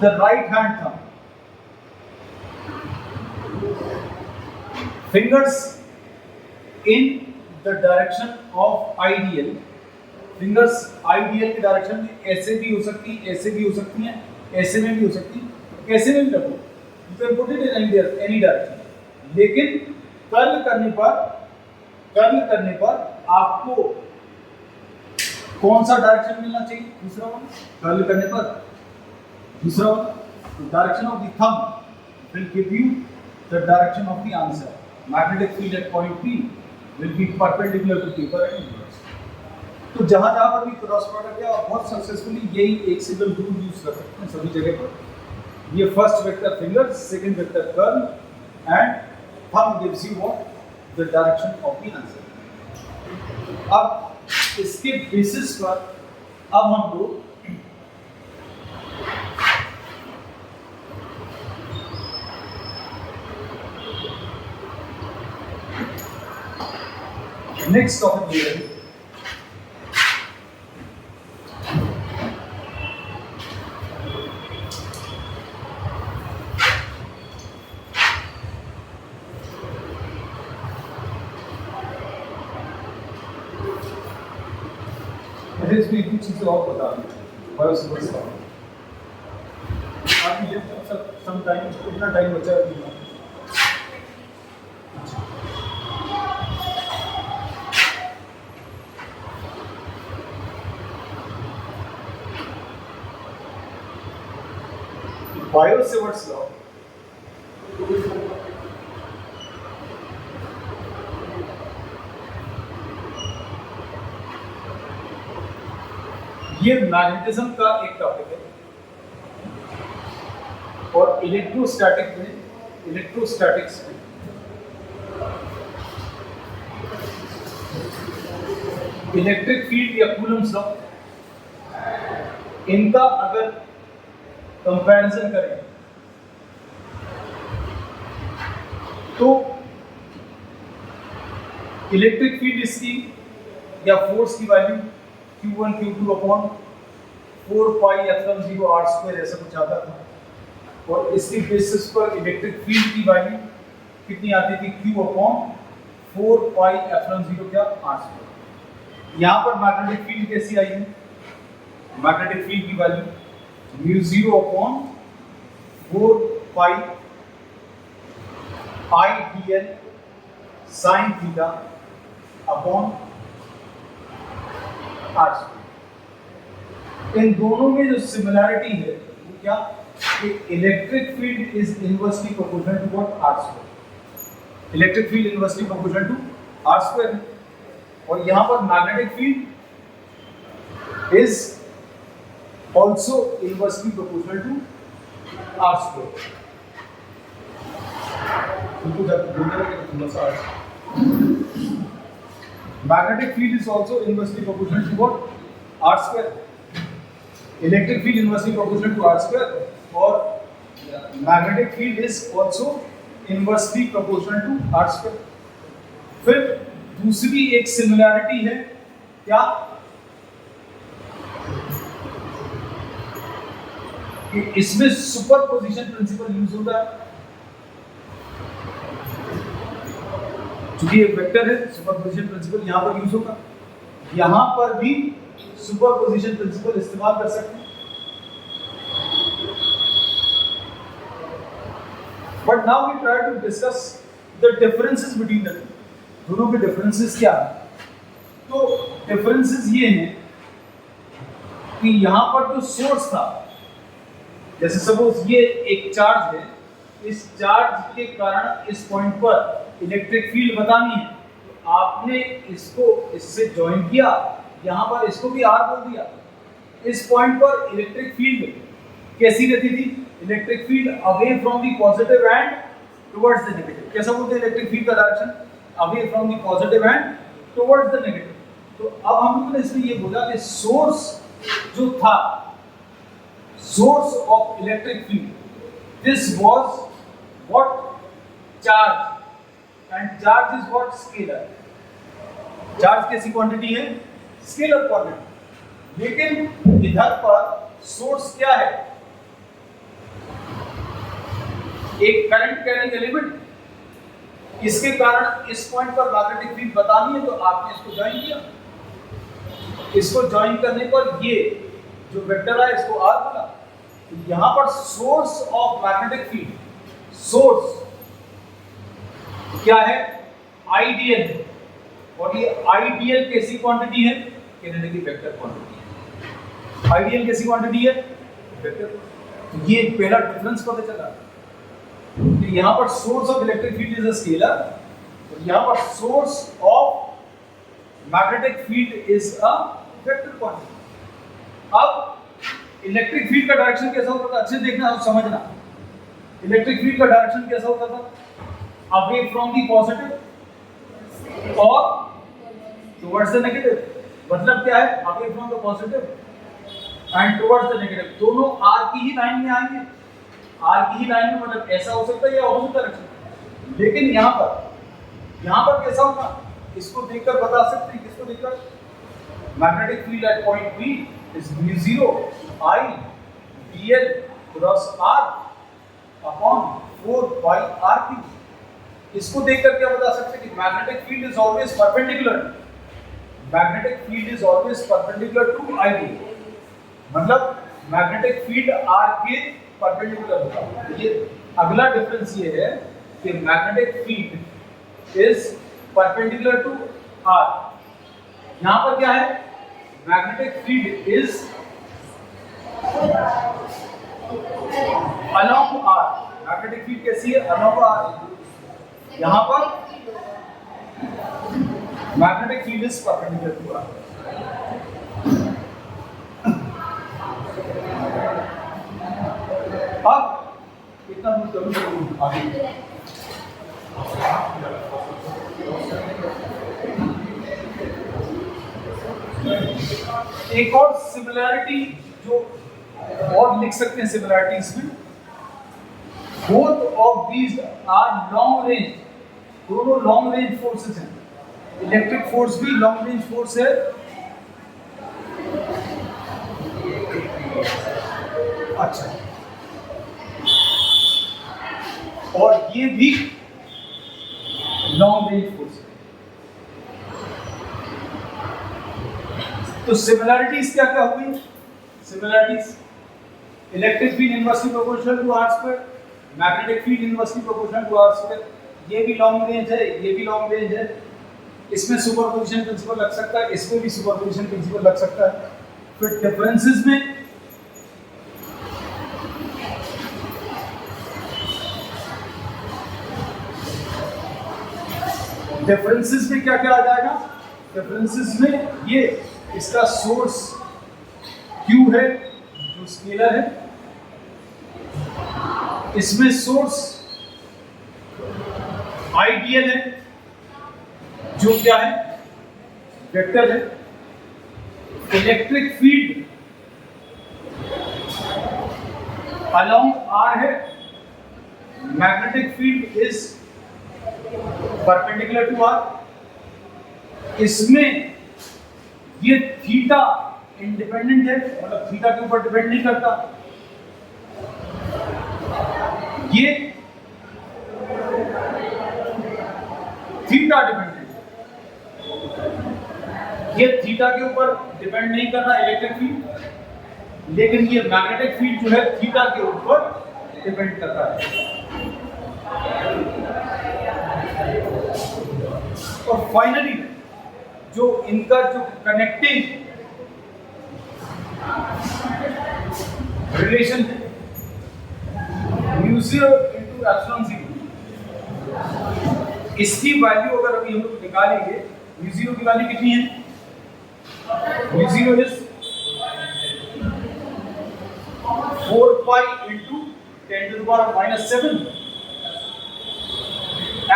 the right hand thumb. Fingers in the direction of ideal. Fingers ideal की डायरेक्शन में ऐसे भी हो सकती है, ऐसे भी हो सकती हैं, ऐसे में भी हो सकती है. कैसे में भी रखो, you can put it in any direction. लेकिन कर्ल करने पर आपको कौन सा डायरेक्शन मिलना चाहिए? दूसरा वाला. कर्ल करने पर दूसरा वाला. Direction of the thumb will give you the direction of the answer. Magnetic field at point P will be perpendicular to paper and inverse. तो जहां पर भी क्रॉस प्रोडक्ट है आप बहुत सक्सेसफुली यही एक सिंगल रूल यूज कर सकते हैं सभी जगह पर. ये first vector finger, second vector curl and thumb gives you what the direction of the answer. अब इसके बेसिस पर अब हम लोग नेक्स्ट टॉपिक ले रहे हैं. इसमें कुछ चीजें और बता दूं. बायोसिवर्स का आप ये सम टाइम कितना टाइम बचा है? बायोसिवर्स लॉ ये मैग्नेटिज्म का एक टॉपिक है और इलेक्ट्रोस्टैटिक्स में इलेक्ट्रिक फील्ड या कूलम्स लॉ, इनका अगर कंपैरिजन करें तो इलेक्ट्रिक फील्ड इसकी या फोर्स की value Q1 Q2 upon 4 pi epsilon 0 r square ऐसा कुछ आता था. और इसके बेसिस पर इलेक्ट्रिक फील्ड की वैल्यू कितनी आती थी? Q अपॉन 4 पाई एप्सिलॉन 0 क्या r स्क्वायर. यहाँ पर मैग्नेटिक फील्ड कैसी आई है? मैग्नेटिक फील्ड की value mu 0 upon 4 pi I dl sine theta upon r square. इन दोनों में जो सिमिलैरिटी है वो क्या, कि electric field is inversely proportional to what, r square. Electric field inversely proportional to r square है, और यहां पर magnetic field is also inversely proportional to r square. Magnetic field is also inversely proportional to what, r square. Electric field inversely proportional to r square, और magnetic field is also inversely proportional to r square. फिर दूसरी एक सिमिलैरिटी है क्या, कि इसमें सुपरपोजिशन प्रिंसिपल यूज होता है। चूंकि एक वेक्टर है, सुपरपोजिशन प्रिंसिपल यहां पर यूज होगा, यहां पर भी सुपरपोजिशन प्रिंसिपल इस्तेमाल कर सकते हैं। But now we try to discuss the differences between the two. दोनों के डिफरेंसेस क्या है? तो डिफरेंसेस ये हैं कि यहां पर जो सोर्स था, जैसे सपोज ये एक चार्ज है, इस चार्ज के कारण इस पॉइंट पर इलेक्ट्रिक फील्ड बतानी है, तो आपने इसको इससे ज्वाइन किया, यहां पर इसको भी R बोल दिया। इस पॉइंट पर इलेक्ट्रिक फील्ड कैसी रहती थी? Electric field away from the positive and towards the negative. कैसा बोलते हैं इलेक्ट्रिक फील्ड का direction? Away from the positive and towards the negative. तो अब हम लोगों ने इसमें ये बोला कि सोर्स जो था, source of electric field, this was what, charge, and charge is what, scalar। Charge कैसी क्वांटिटी है? Scalar quantity. लेकिन इधर पर सोर्स क्या है? एक करंट कैरिंग एलिमेंट। इसके कारण इस पॉइंट पर मैग्नेटिक फील्ड बतानी है, तो आपने इसको ज्वाइन किया। इसको ज्वाइन करने पर ये जो वेक्टर है इसको R बोला। तो यहां पर source of magnetic field, source क्या है? आइडियल। और ये आइडियल कैसी क्वांटिटी है? कहने की वेक्टर क्वांटिटी है। आइडियल कैसी क्वांटिटी है? वेक्टर। तो ये पहला डिफरेंस पता चला। तो यहां पर source of electric field is a scalar, और यहां पर source of magnetic field is a vector quantity. अब इलेक्ट्रिक फील्ड का डायरेक्शन कैसा होता था? अच्छे देखना और समझना। इलेक्ट्रिक फील्ड का डायरेक्शन कैसा होता था? away from the positive और towards the negative। मतलब क्या है? away from the positive and towards the negative। दोनों R की ही लाइन में आएंगे। R की ही लाइन में, मतलब ऐसा हो सकता है या ऑपोजिट डायरेक्शन। लेकिन यहाँ पर कैसा होगा? इसको देखकर बता सकते हैं। किसको देखकर? Magnetic field at point B is mu0 I dl cross R upon 4 pi R cube। इसको देखकर क्या बता सकते हैं कि magnetic field is always perpendicular. Magnetic field is always perpendicular to ID। मतलब मैग्नेटिक फील्ड R के परपेंडिकुलर होता है। ये अगला डिफरेंस ये है कि magnetic field is perpendicular to R। यहां पर क्या है? Magnetic field is along R। Magnetic field कैसी है? Along R। यहां पर magnetic field is perpendicular to R। अब इतना नोट करूं आगे। एक और सिमिलैरिटी जो और लिख सकते हैं सिमिलैरिटीज में, both of these are long range. दोनों लॉन्ग रेंज फोर्सेस हैं। इलेक्ट्रिक फोर्स भी लॉन्ग रेंज फोर्स है, अच्छा, और ये भी लॉन्ग रेंज फोर्स है। तो सिमिलैरिटीज क्या क्या हुई? similarities. Electric field inversely proportional to r square, magnetic field inversely proportional to r square. ये भी लॉन्ग रेंज है, ये भी लॉन्ग रेंज है. इसमें सुपरपोजिशन प्रिंसिपल लग सकता है, इसमें भी सुपरपोजिशन प्रिंसिपल लग सकता है. फिर डिफरेंसेस में क्या क्या आ जाएगा? डिफरेंसेस में ये इसका सोर्स Q है जो स्केलर है, इसमें सोर्स आइडियल है जो क्या है? वेक्टर है. इलेक्ट्रिक फील्ड अलोंग R है, magnetic field is perpendicular to R. इसमें ये थीटा इंडिपेंडेंट है, मतलब थीटा के ऊपर डिपेंड नहीं करता. ये थीटा डिपेंडेंट, ये थीटा के ऊपर डिपेंड नहीं कर रहा इलेक्ट्रिक फील्ड, लेकिन ये मैग्नेटिक फील्ड जो है थीटा के ऊपर डिपेंड करता है. और फाइनली जो इनका जो कनेक्टिंग रिलेशन है म्यू 0 into एप्सिलॉन 0, इसकी वैल्यू अगर अभी हम लोग निकालेंगे, म्यू 0 की वैल्यू कितनी है? Mu 0 is 4 pi into 10 to the power minus 7.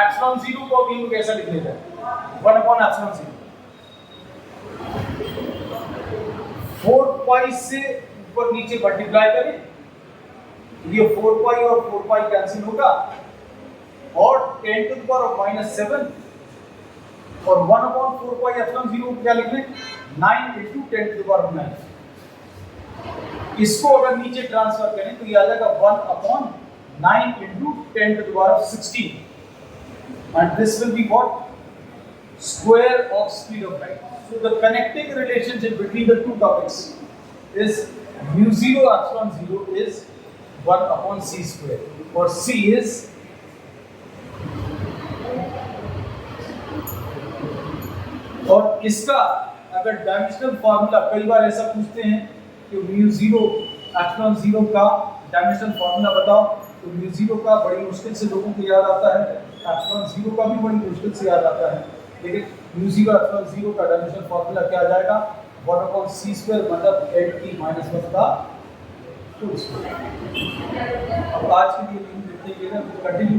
Epsilon 0 को अभी हम लोग ऐसा लिख लेते हैं 1 upon एप्सिलॉन 0. 4 pi से ऊपर नीचे मल्टीप्लाई करें, ये 4 pi और 4 pi कैंसिल होगा, और 10 to the power minus 7 और 1 upon 4 pi एप्सिलॉन 0 को क्या लिख लें? 9 into 10 to the power 9. इसको अगर नीचे ट्रांसफर करें तो ये आ जाएगा 1 upon 9 into 10 to the power 16. And this will be what? Square of speed of light. So the connecting relationship between the two topics is mu 0 epsilon 0 is 1 upon c square, or c is और इसका अगर डायमेंशनल फार्मूला, कई बार ऐसा पूछते हैं कि mu 0 epsilon 0 का डायमेंशनल फार्मूला बताओ, तो mu 0 का बड़ी मुश्किल से लोगों को याद आता है, एप्सिलॉन 0 का भी बड़ी मुश्किल से याद आता है, लेकिन mu 0 एप्सिलॉन 0 का डायमेंशनल फार्मूला क्या आ जाएगा? 1 upon c स्क्वायर मतलब 8t minus 1 का होल स्क्वायर. अब आज के लिए कंटिन्यू